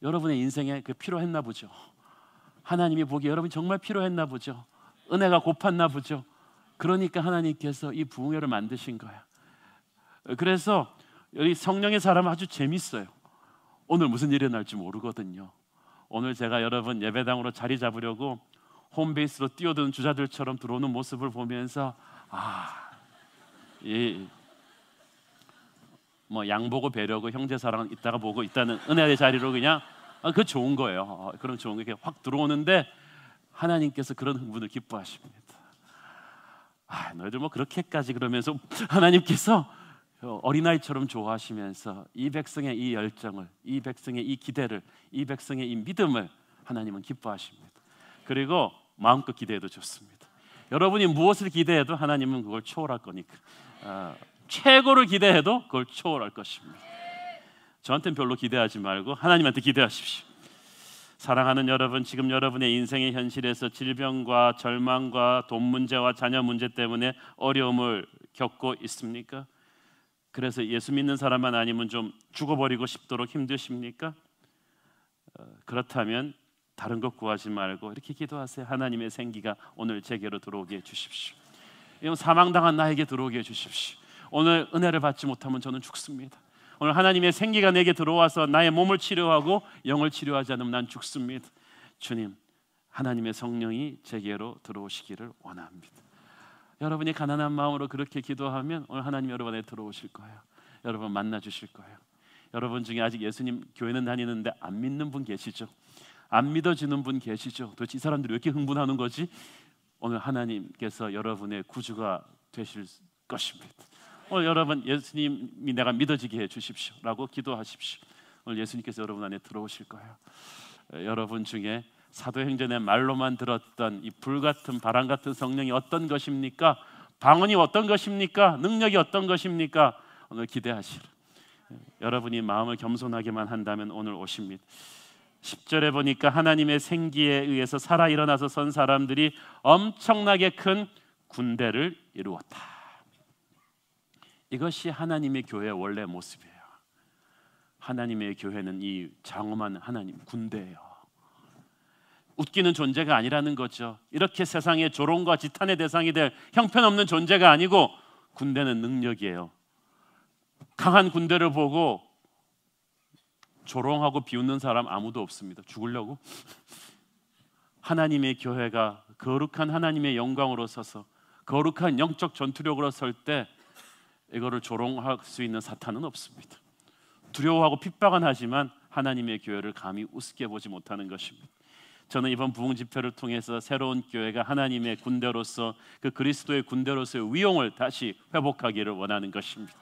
여러분의 인생에 그 필요했나 보죠. 하나님이 보기에 여러분이 정말 필요했나 보죠. 은혜가 고팠나 보죠. 그러니까 하나님께서 이 부흥회를 만드신 거야. 그래서 여기 성령의 사람은 아주 재밌어요. 오늘 무슨 일이 날지 모르거든요. 오늘 제가 여러분 예배당으로 자리 잡으려고 홈베이스로 뛰어드는 주자들처럼 들어오는 모습을 보면서 뭐 양보고 배려고 형제 사랑은 이따가 보고 있다는 은혜의 자리로 그냥 그 좋은 거예요. 그럼 좋은 게 확 들어오는데 하나님께서 그런 흥분을 기뻐하십니다. 너희들 뭐 그렇게까지 그러면서 하나님께서 어린아이처럼 좋아하시면서 이 백성의 이 열정을, 이 백성의 이 기대를, 이 백성의 이 믿음을 하나님은 기뻐하십니다. 그리고 마음껏 기대해도 좋습니다. 여러분이 무엇을 기대해도 하나님은 그걸 초월할 거니까 최고를 기대해도 그걸 초월할 것입니다. 저한테는 별로 기대하지 말고 하나님한테 기대하십시오. 사랑하는 여러분, 지금 여러분의 인생의 현실에서 질병과 절망과 돈 문제와 자녀 문제 때문에 어려움을 겪고 있습니까? 그래서 예수 믿는 사람만 아니면 좀 죽어버리고 싶도록 힘드십니까? 그렇다면 다른 것 구하지 말고 이렇게 기도하세요. 하나님의 생기가 오늘 제게로 들어오게 해주십시오. 이건 사망당한 나에게 들어오게 해주십시오. 오늘 은혜를 받지 못하면 저는 죽습니다. 오늘 하나님의 생기가 내게 들어와서 나의 몸을 치료하고 영을 치료하지 않으면 난 죽습니다. 주님, 하나님의 성령이 제게로 들어오시기를 원합니다. 여러분이 가난한 마음으로 그렇게 기도하면 오늘 하나님 여러분 안에 들어오실 거예요. 여러분 만나 주실 거예요. 여러분 중에 아직 예수님 교회는 다니는데 안 믿는 분 계시죠? 안 믿어지는 분 계시죠? 도대체 이 사람들이 왜 이렇게 흥분하는 거지? 오늘 하나님께서 여러분의 구주가 되실 것입니다. 오늘 여러분 예수님이 내가 믿어지게 해주십시오 라고 기도하십시오. 오늘 예수님께서 여러분 안에 들어오실 거예요. 여러분 중에 사도행전의 말로만 들었던 이 불같은 바람 같은 성령이 어떤 것입니까? 방언이 어떤 것입니까? 능력이 어떤 것입니까? 오늘 기대하시라. 여러분이 마음을 겸손하게만 한다면 오늘 오십니다. 10절에 보니까 하나님의 생기에 의해서 살아 일어나서 선 사람들이 엄청나게 큰 군대를 이루었다. 이것이 하나님의 교회의 원래 모습이에요. 하나님의 교회는 이 장엄한 하나님 군대예요. 웃기는 존재가 아니라는 거죠. 이렇게 세상의 조롱과 지탄의 대상이 될 형편없는 존재가 아니고 군대는 능력이에요. 강한 군대를 보고 조롱하고 비웃는 사람 아무도 없습니다. 죽으려고? 하나님의 교회가 거룩한 하나님의 영광으로 서서 거룩한 영적 전투력으로 설 때 이거를 조롱할 수 있는 사탄은 없습니다. 두려워하고 핍박은 하지만 하나님의 교회를 감히 우습게 보지 못하는 것입니다. 저는 이번 부흥 집회를 통해서 새로운 교회가 하나님의 군대로서 그 그리스도의 군대로서의 위용을 다시 회복하기를 원하는 것입니다.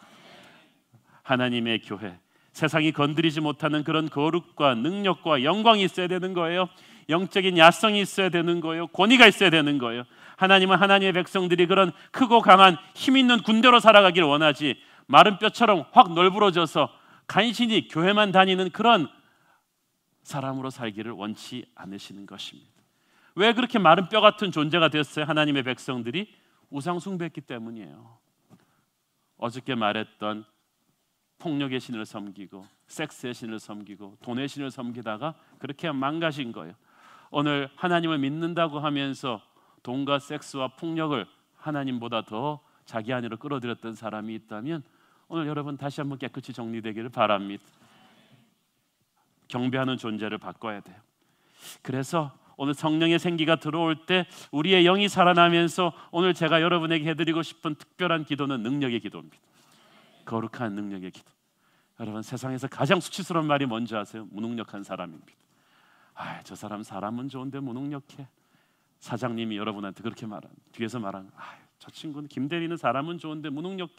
하나님의 교회, 세상이 건드리지 못하는 그런 거룩과 능력과 영광이 있어야 되는 거예요. 영적인 야성이 있어야 되는 거예요. 권위가 있어야 되는 거예요. 하나님은 하나님의 백성들이 그런 크고 강한 힘 있는 군대로 살아가기를 원하지 마른 뼈처럼 확 널브러져서 간신히 교회만 다니는 그런 사람으로 살기를 원치 않으시는 것입니다. 왜 그렇게 마른 뼈 같은 존재가 됐어요? 하나님의 백성들이 우상 숭배했기 때문이에요. 어저께 말했던 폭력의 신을 섬기고 섹스의 신을 섬기고 돈의 신을 섬기다가 그렇게 망가진 거예요. 오늘 하나님을 믿는다고 하면서 돈과 섹스와 폭력을 하나님보다 더 자기 안으로 끌어들였던 사람이 있다면 오늘 여러분 다시 한번 깨끗이 정리되기를 바랍니다. 경배하는 존재를 바꿔야 돼요. 그래서 오늘 성령의 생기가 들어올 때 우리의 영이 살아나면서 오늘 제가 여러분에게 해드리고 싶은 특별한 기도는 능력의 기도입니다. 거룩한 능력의 기도. 여러분 세상에서 가장 수치스러운 말이 뭔지 아세요? 무능력한 사람입니다. 저 사람은 좋은데 무능력해. 사장님이 여러분한테 그렇게 말하는, 뒤에서 말하는, 저 친구는 김대리는 사람은 좋은데 무능력해.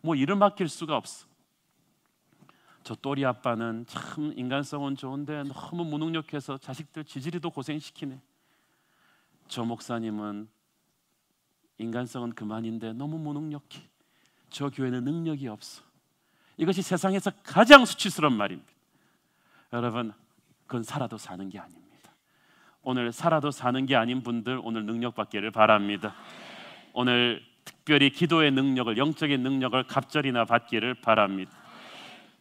뭐 일을 맡길 수가 없어. 저 또리 아빠는 참 인간성은 좋은데 너무 무능력해서 자식들 지지리도 고생시키네. 저 목사님은 인간성은 그만인데 너무 무능력해. 저 교회는 능력이 없어. 이것이 세상에서 가장 수치스러운 말입니다. 여러분, 그건 살아도 사는 게 아닙니다. 오늘 살아도 사는 게 아닌 분들 오늘 능력 받기를 바랍니다. 오늘 특별히 기도의 능력을, 영적인 능력을 갑절이나 받기를 바랍니다.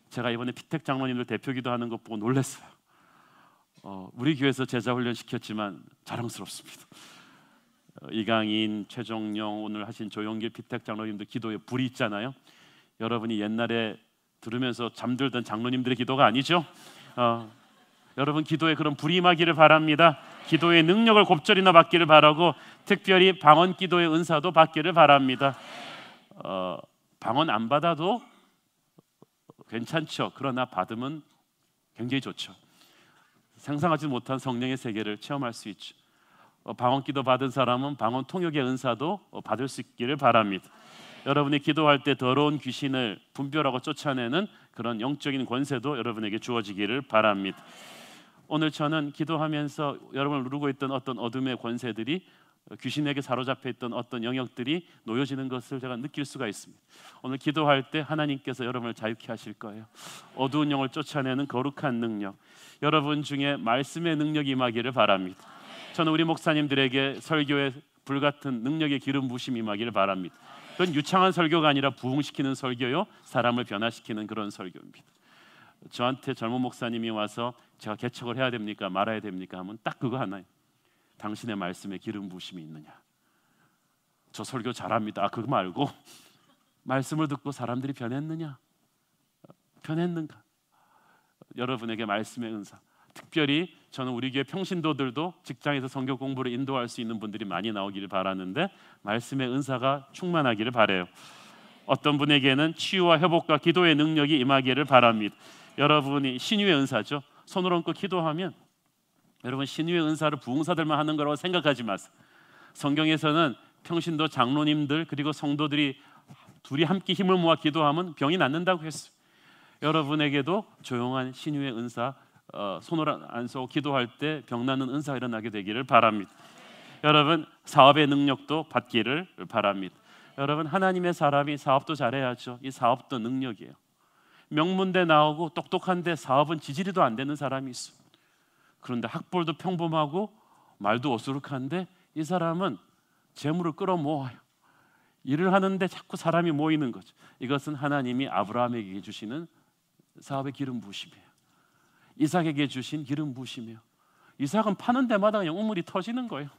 제가 이번에 피택 장로님들 대표 기도하는 것 보고 놀랐어요. 우리 교회에서 제자 훈련 시켰지만 자랑스럽습니다. 이강인, 최종용, 오늘 하신 조용길 피택 장로님들 기도에 불이 있잖아요. 여러분이 옛날에 들으면서 잠들던 장로님들의 기도가 아니죠. 여러분 기도에 그런 불이 임하기를 바랍니다. 기도의 능력을 곱절이나 받기를 바라고 특별히 방언 기도의 은사도 받기를 바랍니다. 방언 안 받아도 괜찮죠. 그러나 받으면 굉장히 좋죠. 상상하지 못한 성령의 세계를 체험할 수 있죠. 방언 기도 받은 사람은 방언 통역의 은사도 받을 수 있기를 바랍니다. 여러분이 기도할 때 더러운 귀신을 분별하고 쫓아내는 그런 영적인 권세도 여러분에게 주어지기를 바랍니다. 오늘 저는 기도하면서 여러분을 누르고 있던 어떤 어둠의 권세들이, 귀신에게 사로잡혀 있던 어떤 영역들이 놓여지는 것을 제가 느낄 수가 있습니다. 오늘 기도할 때 하나님께서 여러분을 자유케 하실 거예요. 어두운 영을 쫓아내는 거룩한 능력, 여러분 중에 말씀의 능력이 임하기를 바랍니다. 저는 우리 목사님들에게 설교에 불같은 능력의 기름 부심이 임하기를 바랍니다. 그건 유창한 설교가 아니라 부흥시키는 설교요, 사람을 변화시키는 그런 설교입니다. 저한테 젊은 목사님이 와서 제가 개척을 해야 됩니까? 말아야 됩니까? 하면 딱 그거 하나예요. 당신의 말씀에 기름 부으심이 있느냐? 저 설교 잘합니다. 그거 말고 말씀을 듣고 사람들이 변했느냐? 변했는가? 여러분에게 말씀의 은사, 특별히 저는 우리 교회 평신도들도 직장에서 성경 공부를 인도할 수 있는 분들이 많이 나오기를 바라는데 말씀의 은사가 충만하기를 바라요. 어떤 분에게는 치유와 회복과 기도의 능력이 임하기를 바랍니다. 여러분이 신유의 은사죠. 손을 얹고 기도하면 여러분 신유의 은사를 부흥사들만 하는 거라고 생각하지 마세요. 성경에서는 평신도 장로님들 그리고 성도들이 둘이 함께 힘을 모아 기도하면 병이 낫는다고 했어요. 여러분에게도 조용한 신유의 은사, 손을 안 쏘고 기도할 때 병 낫는 은사가 일어나게 되기를 바랍니다. 여러분 사업의 능력도 받기를 바랍니다. 여러분 하나님의 사람이 사업도 잘해야죠. 이 사업도 능력이에요. 명문대 나오고 똑똑한데 사업은 지지리도 안 되는 사람이 있어. 그런데 학벌도 평범하고 말도 어수룩한데 이 사람은 재물을 끌어모아요. 일을 하는데 자꾸 사람이 모이는 거죠. 이것은 하나님이 아브라함에게 주시는 사업의 기름 부으심이에요. 이삭에게 주신 기름 부으심이에요. 이삭은 파는 데마다 그냥 우물이 터지는 거예요.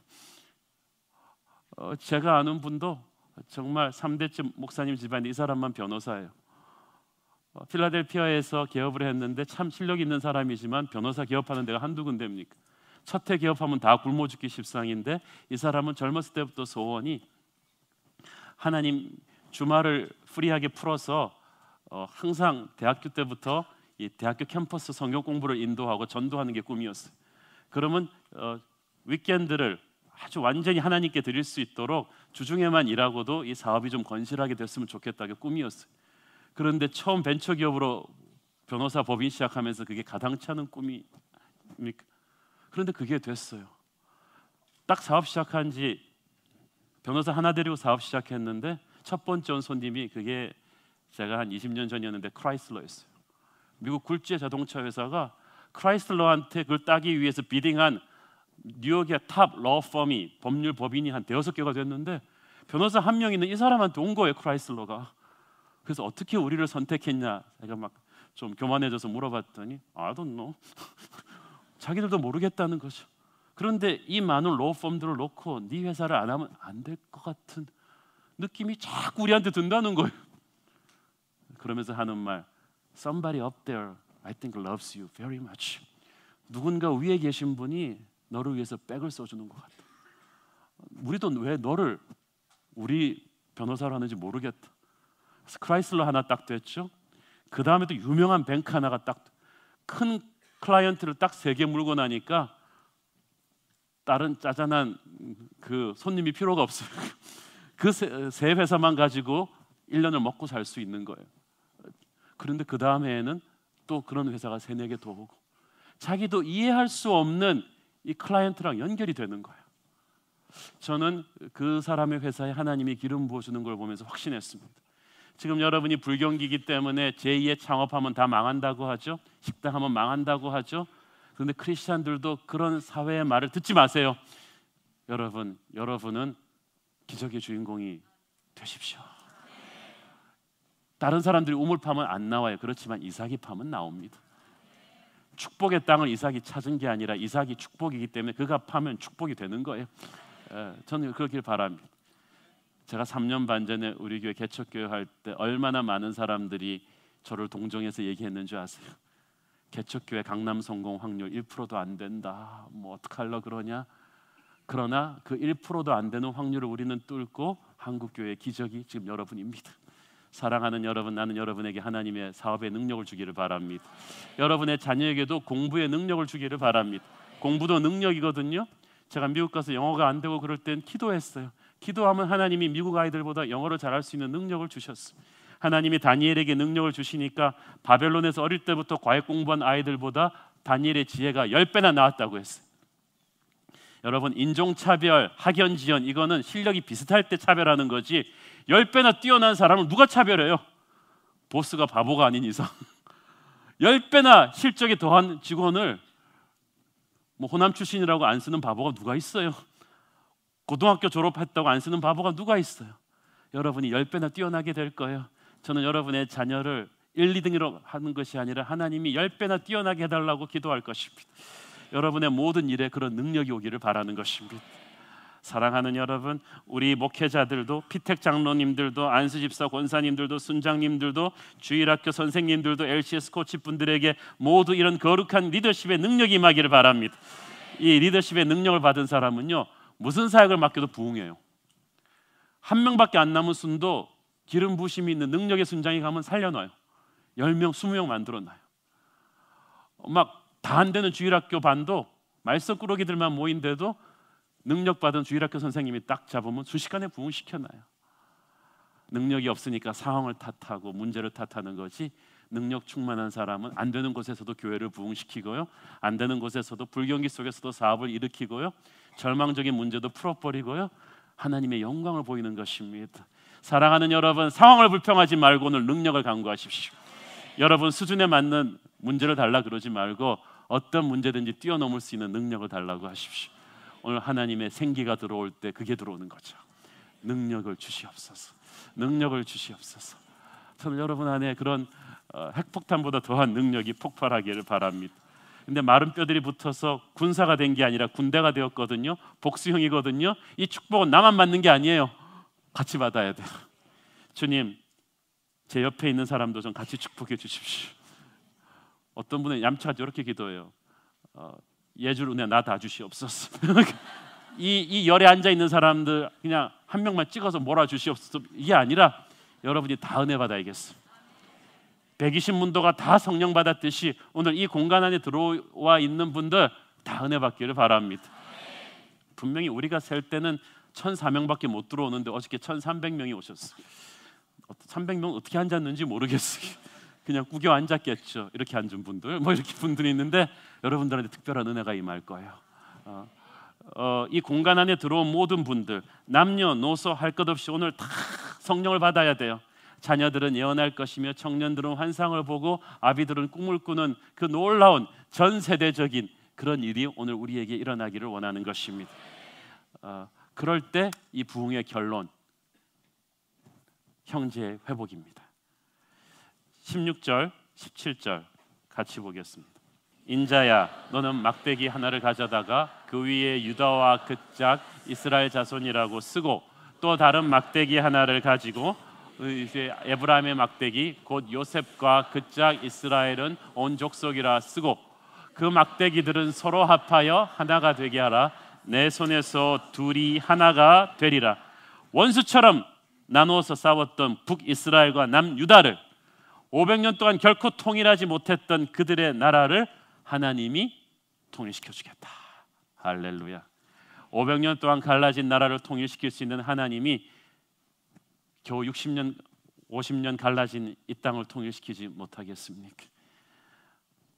제가 아는 분도 정말 3대째 목사님 집안인데 이 사람만 변호사예요. 필라델피아에서 개업을 했는데 참 실력 있는 사람이지만 변호사 개업하는 데가 한두 군데입니까? 첫 해 개업하면 다 굶어 죽기 십상인데 이 사람은 젊었을 때부터 소원이 하나님 주말을 프리하게 풀어서 항상 대학교 때부터 이 대학교 캠퍼스 성경 공부를 인도하고 전도하는 게 꿈이었어요. 그러면 위켄드를 아주 완전히 하나님께 드릴 수 있도록 주중에만 일하고도 이 사업이 좀 건실하게 됐으면 좋겠다는 게 꿈이었어요. 그런데 처음 벤처기업으로 변호사 법인 시작하면서 그게 가당치 않은 꿈입니까? 그런데 그게 됐어요. 딱 사업 시작한 지 변호사 하나 데리고 사업 시작했는데 첫 번째 온 손님이 그게 제가 한 20년 전이었는데 크라이슬러였어요. 미국 굴지의 자동차 회사가 크라이슬러한테 그걸 따기 위해서 비딩한 뉴욕의 탑 러펌이 법률 법인이 한 5개가 됐는데 변호사 한 명 있는 이 사람한테 온 거예요. 크라이슬러가. 그래서 어떻게 우리를 선택했냐 제가 막 좀 교만해져서 물어봤더니 I don't know. 자기들도 모르겠다는 거죠. 그런데 이 많은 로펌들을 놓고 네 회사를 안 하면 안 될 것 같은 느낌이 자꾸 우리한테 든다는 거예요. 그러면서 하는 말 Somebody up there I think loves you very much. 누군가 위에 계신 분이 너를 위해서 백을 써주는 것 같다. 우리도 왜 너를 우리 변호사로 하는지 모르겠다. 그래서 크라이슬러 하나 딱 됐죠. 그 다음에 또 유명한 뱅크 하나가 딱 큰 클라이언트를 딱 3개 물고 나니까 다른 짜잔한 그 손님이 필요가 없어요. 그 세 회사만 가지고 1년을 먹고 살 수 있는 거예요. 그런데 그 다음에는 또 그런 회사가 3-4개 더 오고 자기도 이해할 수 없는 이 클라이언트랑 연결이 되는 거예요. 저는 그 사람의 회사에 하나님이 기름 부어주는 걸 보면서 확신했습니다. 지금 여러분이 불경기이기 때문에 제2의 창업하면 다 망한다고 하죠. 식당하면 망한다고 하죠. 그런데 크리스찬들도 그런 사회의 말을 듣지 마세요. 여러분은 기적의 주인공이 되십시오. 다른 사람들이 우물 파면 안 나와요. 그렇지만 이삭이 파면 나옵니다. 축복의 땅을 이삭이 찾은 게 아니라 이삭이 축복이기 때문에 그가 파면 축복이 되는 거예요. 저는 그러길 바랍니다. 제가 3년 반 전에 우리 교회 개척교회 할 때 얼마나 많은 사람들이 저를 동정해서 얘기했는 줄 아세요? 개척교회 강남 성공 확률 1%도 안 된다. 뭐 어떡하려 그러냐? 그러나 그 1%도 안 되는 확률을 우리는 뚫고 한국교회의 기적이 지금 여러분입니다. 사랑하는 여러분, 나는 여러분에게 하나님의 사업의 능력을 주기를 바랍니다. 여러분의 자녀에게도 공부의 능력을 주기를 바랍니다. 공부도 능력이거든요. 제가 미국 가서 영어가 안 되고 그럴 땐 기도했어요. 기도하면 하나님이 미국 아이들보다 영어를 잘할 수 있는 능력을 주셨어요. 하나님이 다니엘에게 능력을 주시니까 바벨론에서 어릴 때부터 과외 공부한 아이들보다 다니엘의 지혜가 10배나 나왔다고 했어요. 여러분 인종차별, 학연지연 이거는 실력이 비슷할 때 차별하는 거지 10배나 뛰어난 사람을 누가 차별해요? 보스가 바보가 아닌 이상 10배나 실적이 더한 직원을 뭐 호남 출신이라고 안 쓰는 바보가 누가 있어요? 고등학교 졸업했다고 안 쓰는 바보가 누가 있어요? 여러분이 10배나 뛰어나게 될 거예요. 저는 여러분의 자녀를 1, 2등으로 하는 것이 아니라 하나님이 10배나 뛰어나게 해달라고 기도할 것입니다. 여러분의 모든 일에 그런 능력이 오기를 바라는 것입니다. 사랑하는 여러분, 우리 목회자들도, 피택 장로님들도, 안수 집사 권사님들도, 순장님들도, 주일학교 선생님들도, LCS 코치분들에게 모두 이런 거룩한 리더십의 능력이 임하기를 바랍니다. 이 리더십의 능력을 받은 사람은요, 무슨 사역을 맡겨도 부흥해요. 한 명밖에 안 남은 순도 기름 부심이 있는 능력의 순장이 가면 살려놔요. 10명, 20명 만들어놔요. 막 다 안 되는 주일학교 반도 말썽꾸러기들만 모인데도 능력받은 주일학교 선생님이 딱 잡으면 순식간에 부흥시켜놔요. 능력이 없으니까 상황을 탓하고 문제를 탓하는 거지, 능력 충만한 사람은 안 되는 곳에서도 교회를 부흥시키고요, 안 되는 곳에서도 불경기 속에서도 사업을 일으키고요, 절망적인 문제도 풀어버리고요, 하나님의 영광을 보이는 것입니다. 사랑하는 여러분, 상황을 불평하지 말고 오늘 능력을 간구하십시오. 여러분 수준에 맞는 문제를 달라 그러지 말고 어떤 문제든지 뛰어넘을 수 있는 능력을 달라고 하십시오. 오늘 하나님의 생기가 들어올 때 그게 들어오는 거죠. 능력을 주시옵소서. 능력을 주시옵소서. 저는 여러분 안에 그런 핵폭탄보다 더한 능력이 폭발하기를 바랍니다. 근데 마른 뼈들이 붙어서 군사가 된 게 아니라 군대가 되었거든요. 복수형이거든요. 이 축복은 나만 받는 게 아니에요. 같이 받아야 돼요. 주님, 제 옆에 있는 사람도 좀 같이 축복해 주십시오. 어떤 분은 얌차게 이렇게 기도해요. 예줄 은혜 나 다 주시옵소서. 이 열에 앉아 있는 사람들 그냥 한 명만 찍어서 몰아주시옵소서. 이게 아니라 여러분이 다 은혜 받아야겠어. 120문도가 다 성령 받았듯이 오늘 이 공간 안에 들어와 있는 분들 다 은혜 받기를 바랍니다. 분명히 우리가 셀 때는 1,400명밖에 못 들어오는데 어저께 1,300명이 오셨어요. 300명 어떻게 앉았는지 모르겠어요. 그냥 구겨 앉았겠죠. 이렇게 앉은 분들, 뭐 이렇게 분들이 있는데 여러분들한테 특별한 은혜가 임할 거예요. 이 공간 안에 들어온 모든 분들, 남녀노소 할 것 없이 오늘 다 성령을 받아야 돼요. 자녀들은 예언할 것이며 청년들은 환상을 보고 아비들은 꿈을 꾸는 그 놀라운 전 세대적인 그런 일이 오늘 우리에게 일어나기를 원하는 것입니다. 그럴 때 이 부흥의 결론, 형제의 회복입니다. 16절, 17절 같이 보겠습니다. 인자야, 너는 막대기 하나를 가져다가 그 위에 유다와 그 짝 이스라엘 자손이라고 쓰고 또 다른 막대기 하나를 가지고 에브라임의 막대기 곧 요셉과 그 짝 이스라엘은 온 족속이라 쓰고 그 막대기들은 서로 합하여 하나가 되게 하라. 내 손에서 둘이 하나가 되리라. 원수처럼 나누어서 싸웠던 북이스라엘과 남유다를 500년 동안 결코 통일하지 못했던 그들의 나라를 하나님이 통일시켜 주겠다. 할렐루야. 500년 동안 갈라진 나라를 통일시킬 수 있는 하나님이 겨우 60년, 50년 갈라진 이 땅을 통일시키지 못하겠습니까?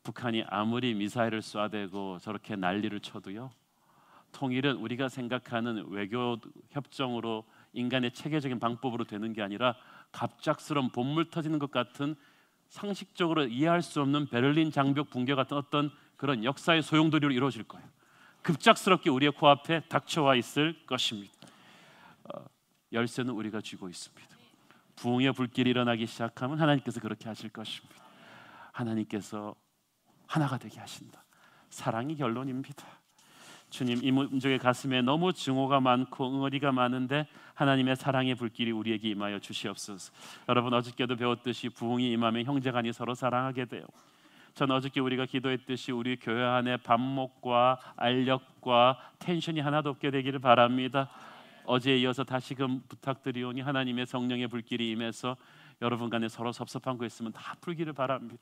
북한이 아무리 미사일을 쏴대고 저렇게 난리를 쳐도요, 통일은 우리가 생각하는 외교 협정으로 인간의 체계적인 방법으로 되는 게 아니라 갑작스러운 본물 터지는 것 같은 상식적으로 이해할 수 없는 베를린 장벽 붕괴 같은 어떤 그런 역사의 소용돌이로 이루어질 거예요. 급작스럽게 우리의 코앞에 닥쳐와 있을 것입니다. 열쇠는 우리가 쥐고 있습니다. 부흥의 불길이 일어나기 시작하면 하나님께서 그렇게 하실 것입니다. 하나님께서 하나가 되게 하신다. 사랑이 결론입니다. 주님, 이 민족의 가슴에 너무 증오가 많고 응어리가 많은데 하나님의 사랑의 불길이 우리에게 임하여 주시옵소서. 여러분, 어저께도 배웠듯이 부흥이 임하면 형제간이 서로 사랑하게 돼요. 전 어저께 우리가 기도했듯이 우리 교회 안에 반목과 알력과 텐션이 하나도 없게 되기를 바랍니다. 어제에 이어서 다시금 부탁드리오니 하나님의 성령의 불길이 임해서 여러분 간에 서로 섭섭한 거 있으면 다 풀기를 바랍니다.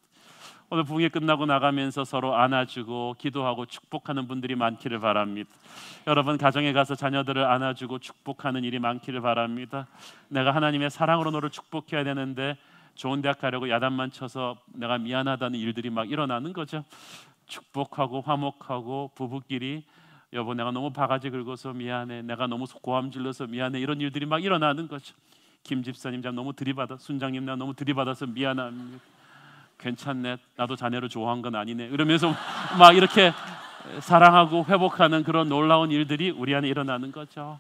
오늘 부흥이 끝나고 나가면서 서로 안아주고 기도하고 축복하는 분들이 많기를 바랍니다. 여러분 가정에 가서 자녀들을 안아주고 축복하는 일이 많기를 바랍니다. 내가 하나님의 사랑으로 너를 축복해야 되는데 좋은 대학 가려고 야단만 쳐서 내가 미안하다는 일들이 막 일어나는 거죠. 축복하고 화목하고 부부끼리 여보 내가 너무 바가지 긁어서 미안해, 내가 너무 고함 질러서 미안해, 이런 일들이 막 일어나는 거죠. 김 집사님 자 너무 들이받아, 순장님 나 너무 들이받아서 미안합니다. 괜찮네, 나도 자네를 좋아한 건 아니네, 이러면서 막 이렇게 사랑하고 회복하는 그런 놀라운 일들이 우리 안에 일어나는 거죠.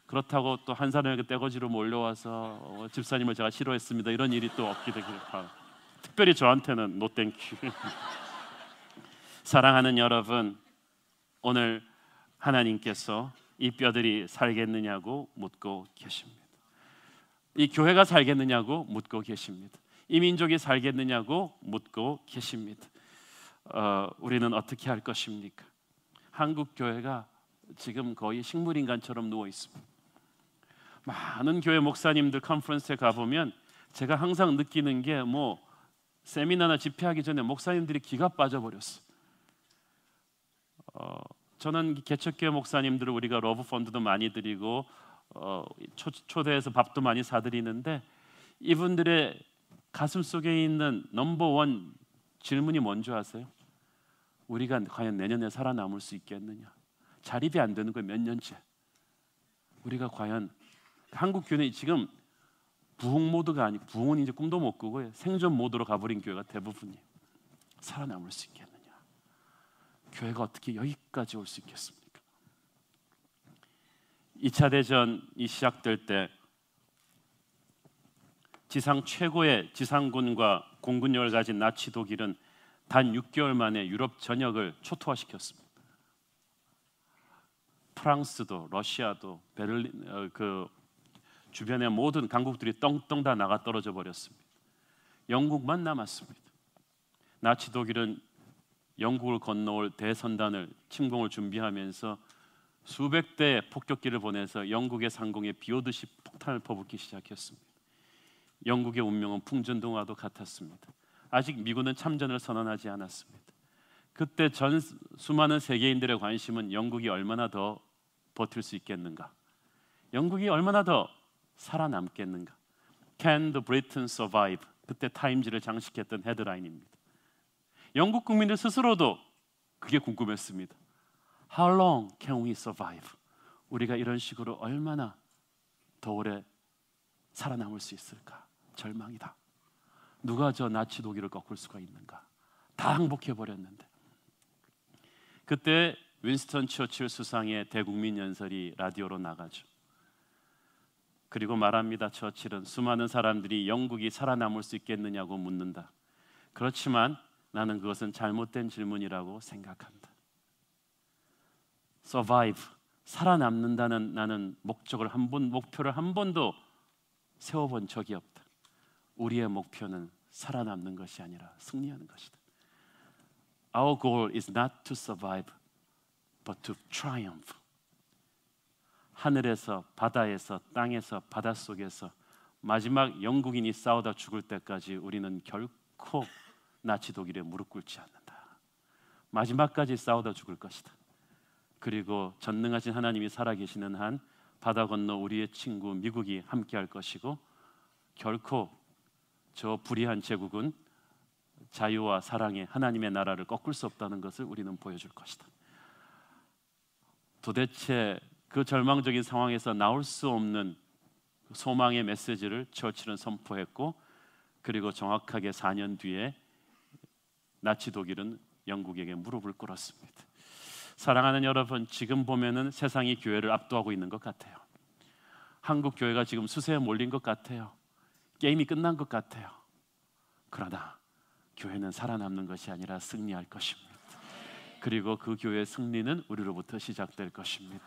그렇다고 또 한 사람에게 떼거지로 몰려와서 집사님을 제가 싫어했습니다 이런 일이 또 없게 되길 바랍니다. 특별히 저한테는 노 땡큐. 사랑하는 여러분, 오늘 하나님께서 이 뼈들이 살겠느냐고 묻고 계십니다. 이 교회가 살겠느냐고 묻고 계십니다. 이 민족이 살겠느냐고 묻고 계십니다. 우리는 어떻게 할 것입니까? 한국 교회가 지금 거의 식물인간처럼 누워 있습니다. 많은 교회 목사님들 컨퍼런스에 가보면 제가 항상 느끼는 게 세미나나 집회하기 전에 목사님들이 기가 빠져버렸어. 저는 개척교회 목사님들을 우리가 러브 펀드도 많이 드리고 초대해서 밥도 많이 사드리는데 이분들의 가슴 속에 있는 넘버원 질문이 뭔지 아세요? 우리가 과연 내년에 살아남을 수 있겠느냐? 자립이 안 되는 거예요. 몇 년째. 우리가 과연 한국 교회는 지금 부흥 모드가 아니고 부흥은 이제 꿈도 못 꾸고 생존 모드로 가버린 교회가 대부분이에요. 살아남을 수 있겠느냐? 교회가 어떻게 여기까지 올 수 있겠습니까? 2차 대전이 시작될 때 지상 최고의 지상군과 공군력을 가진 나치 독일은 단 6개월 만에 유럽 전역을 초토화시켰습니다. 프랑스도 러시아도 베를린 주변의 모든 강국들이 떵떵 다 나가 떨어져 버렸습니다. 영국만 남았습니다. 나치 독일은 영국을 건너올 대선단을 침공을 준비하면서 수백 대의 폭격기를 보내서 영국의 상공에 비오듯이 폭탄을 퍼붓기 시작했습니다. 영국의 운명은 풍전등화도 같았습니다. 아직 미군은 참전을 선언하지 않았습니다. 그때 수많은 세계인들의 관심은 영국이 얼마나 더 버틸 수 있겠는가, 영국이 얼마나 더 살아남겠는가. Can the Britain survive? 그때 타임지를 장식했던 헤드라인입니다. 영국 국민들 스스로도 그게 궁금했습니다. How long can we survive? 우리가 이런 식으로 얼마나 더 오래 살아남을 수 있을까? 절망이다. 누가 저 나치 독일을 꺾을 수가 있는가? 다 항복해버렸는데. 그때 윈스턴 처칠 수상의 대국민 연설이 라디오로 나가죠. 그리고 말합니다. 처칠은 수많은 사람들이 영국이 살아남을 수 있겠느냐고 묻는다. 그렇지만 나는 그것은 잘못된 질문이라고 생각한다. Survive, 살아남는다는 나는 목표를 한 번도 세워본 적이 없다. 우리의 목표는 살아남는 것이 아니라 승리하는 것이다. Our goal is not to survive, but to triumph. 하늘에서, 바다에서, 땅에서, 바닷속에서 마지막 영국인이 싸우다 죽을 때까지 우리는 결코 나치 독일에 무릎 꿇지 않는다. 마지막까지 싸우다 죽을 것이다. 그리고 전능하신 하나님이 살아계시는 한 바다 건너 우리의 친구 미국이 함께할 것이고 결코 저 불의한 제국은 자유와 사랑의 하나님의 나라를 꺾을 수 없다는 것을 우리는 보여줄 것이다. 도대체 그 절망적인 상황에서 나올 수 없는 소망의 메시지를 처칠은 선포했고, 그리고 정확하게 4년 뒤에 나치 독일은 영국에게 무릎을 꿇었습니다. 사랑하는 여러분, 지금 보면은 세상이 교회를 압도하고 있는 것 같아요. 한국 교회가 지금 수세에 몰린 것 같아요. 게임이 끝난 것 같아요. 그러나 교회는 살아남는 것이 아니라 승리할 것입니다. 그리고 그 교회의 승리는 우리로부터 시작될 것입니다.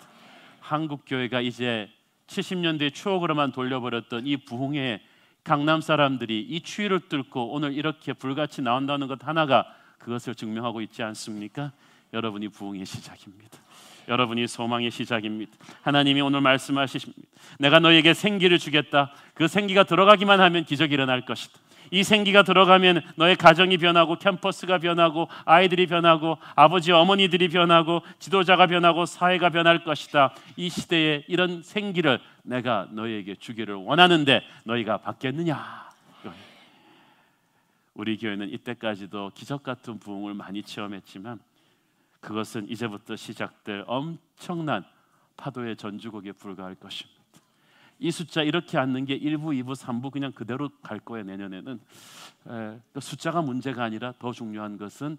한국 교회가 이제 70년대의 추억으로만 돌려버렸던 이 부흥의 강남 사람들이 이 추위를 뚫고 오늘 이렇게 불같이 나온다는 것 하나가 그것을 증명하고 있지 않습니까? 여러분이 부흥의 시작입니다. 여러분이 소망의 시작입니다. 하나님이 오늘 말씀하십니다. 내가 너에게 생기를 주겠다. 그 생기가 들어가기만 하면 기적이 일어날 것이다. 이 생기가 들어가면 너의 가정이 변하고 캠퍼스가 변하고 아이들이 변하고 아버지 어머니들이 변하고 지도자가 변하고 사회가 변할 것이다. 이 시대에 이런 생기를 내가 너에게 주기를 원하는데 너희가 받겠느냐? 우리 교회는 이때까지도 기적 같은 부흥을 많이 체험했지만 그것은 이제부터 시작될 엄청난 파도의 전주곡에 불과할 것입니다. 이 숫자 이렇게 앉는 게 1부, 2부, 3부 그냥 그대로 갈 거예요. 내년에는 숫자가 문제가 아니라 더 중요한 것은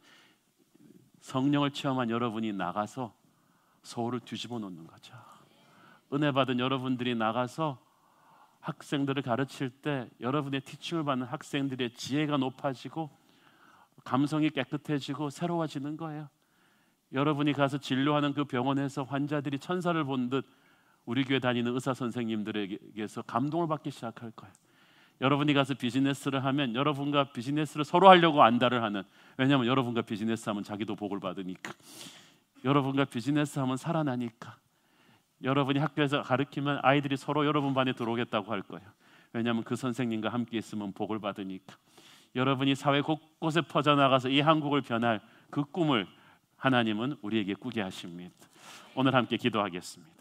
성령을 체험한 여러분이 나가서 서울을 뒤집어 놓는 거죠. 은혜 받은 여러분들이 나가서 학생들을 가르칠 때 여러분의 티칭을 받는 학생들의 지혜가 높아지고 감성이 깨끗해지고 새로워지는 거예요. 여러분이 가서 진료하는 그 병원에서 환자들이 천사를 본 듯 우리 교회 다니는 의사 선생님들에게서 감동을 받기 시작할 거예요. 여러분이 가서 비즈니스를 하면 여러분과 비즈니스를 서로 하려고 안달을 하는, 왜냐하면 여러분과 비즈니스 하면 자기도 복을 받으니까, 여러분과 비즈니스 하면 살아나니까, 여러분이 학교에서 가르치면 아이들이 서로 여러분 반에 들어오겠다고 할 거예요. 왜냐하면 그 선생님과 함께 있으면 복을 받으니까. 여러분이 사회 곳곳에 퍼져나가서 이 한국을 변할 그 꿈을 하나님은 우리에게 꾸게 하십니다. 오늘 함께 기도하겠습니다.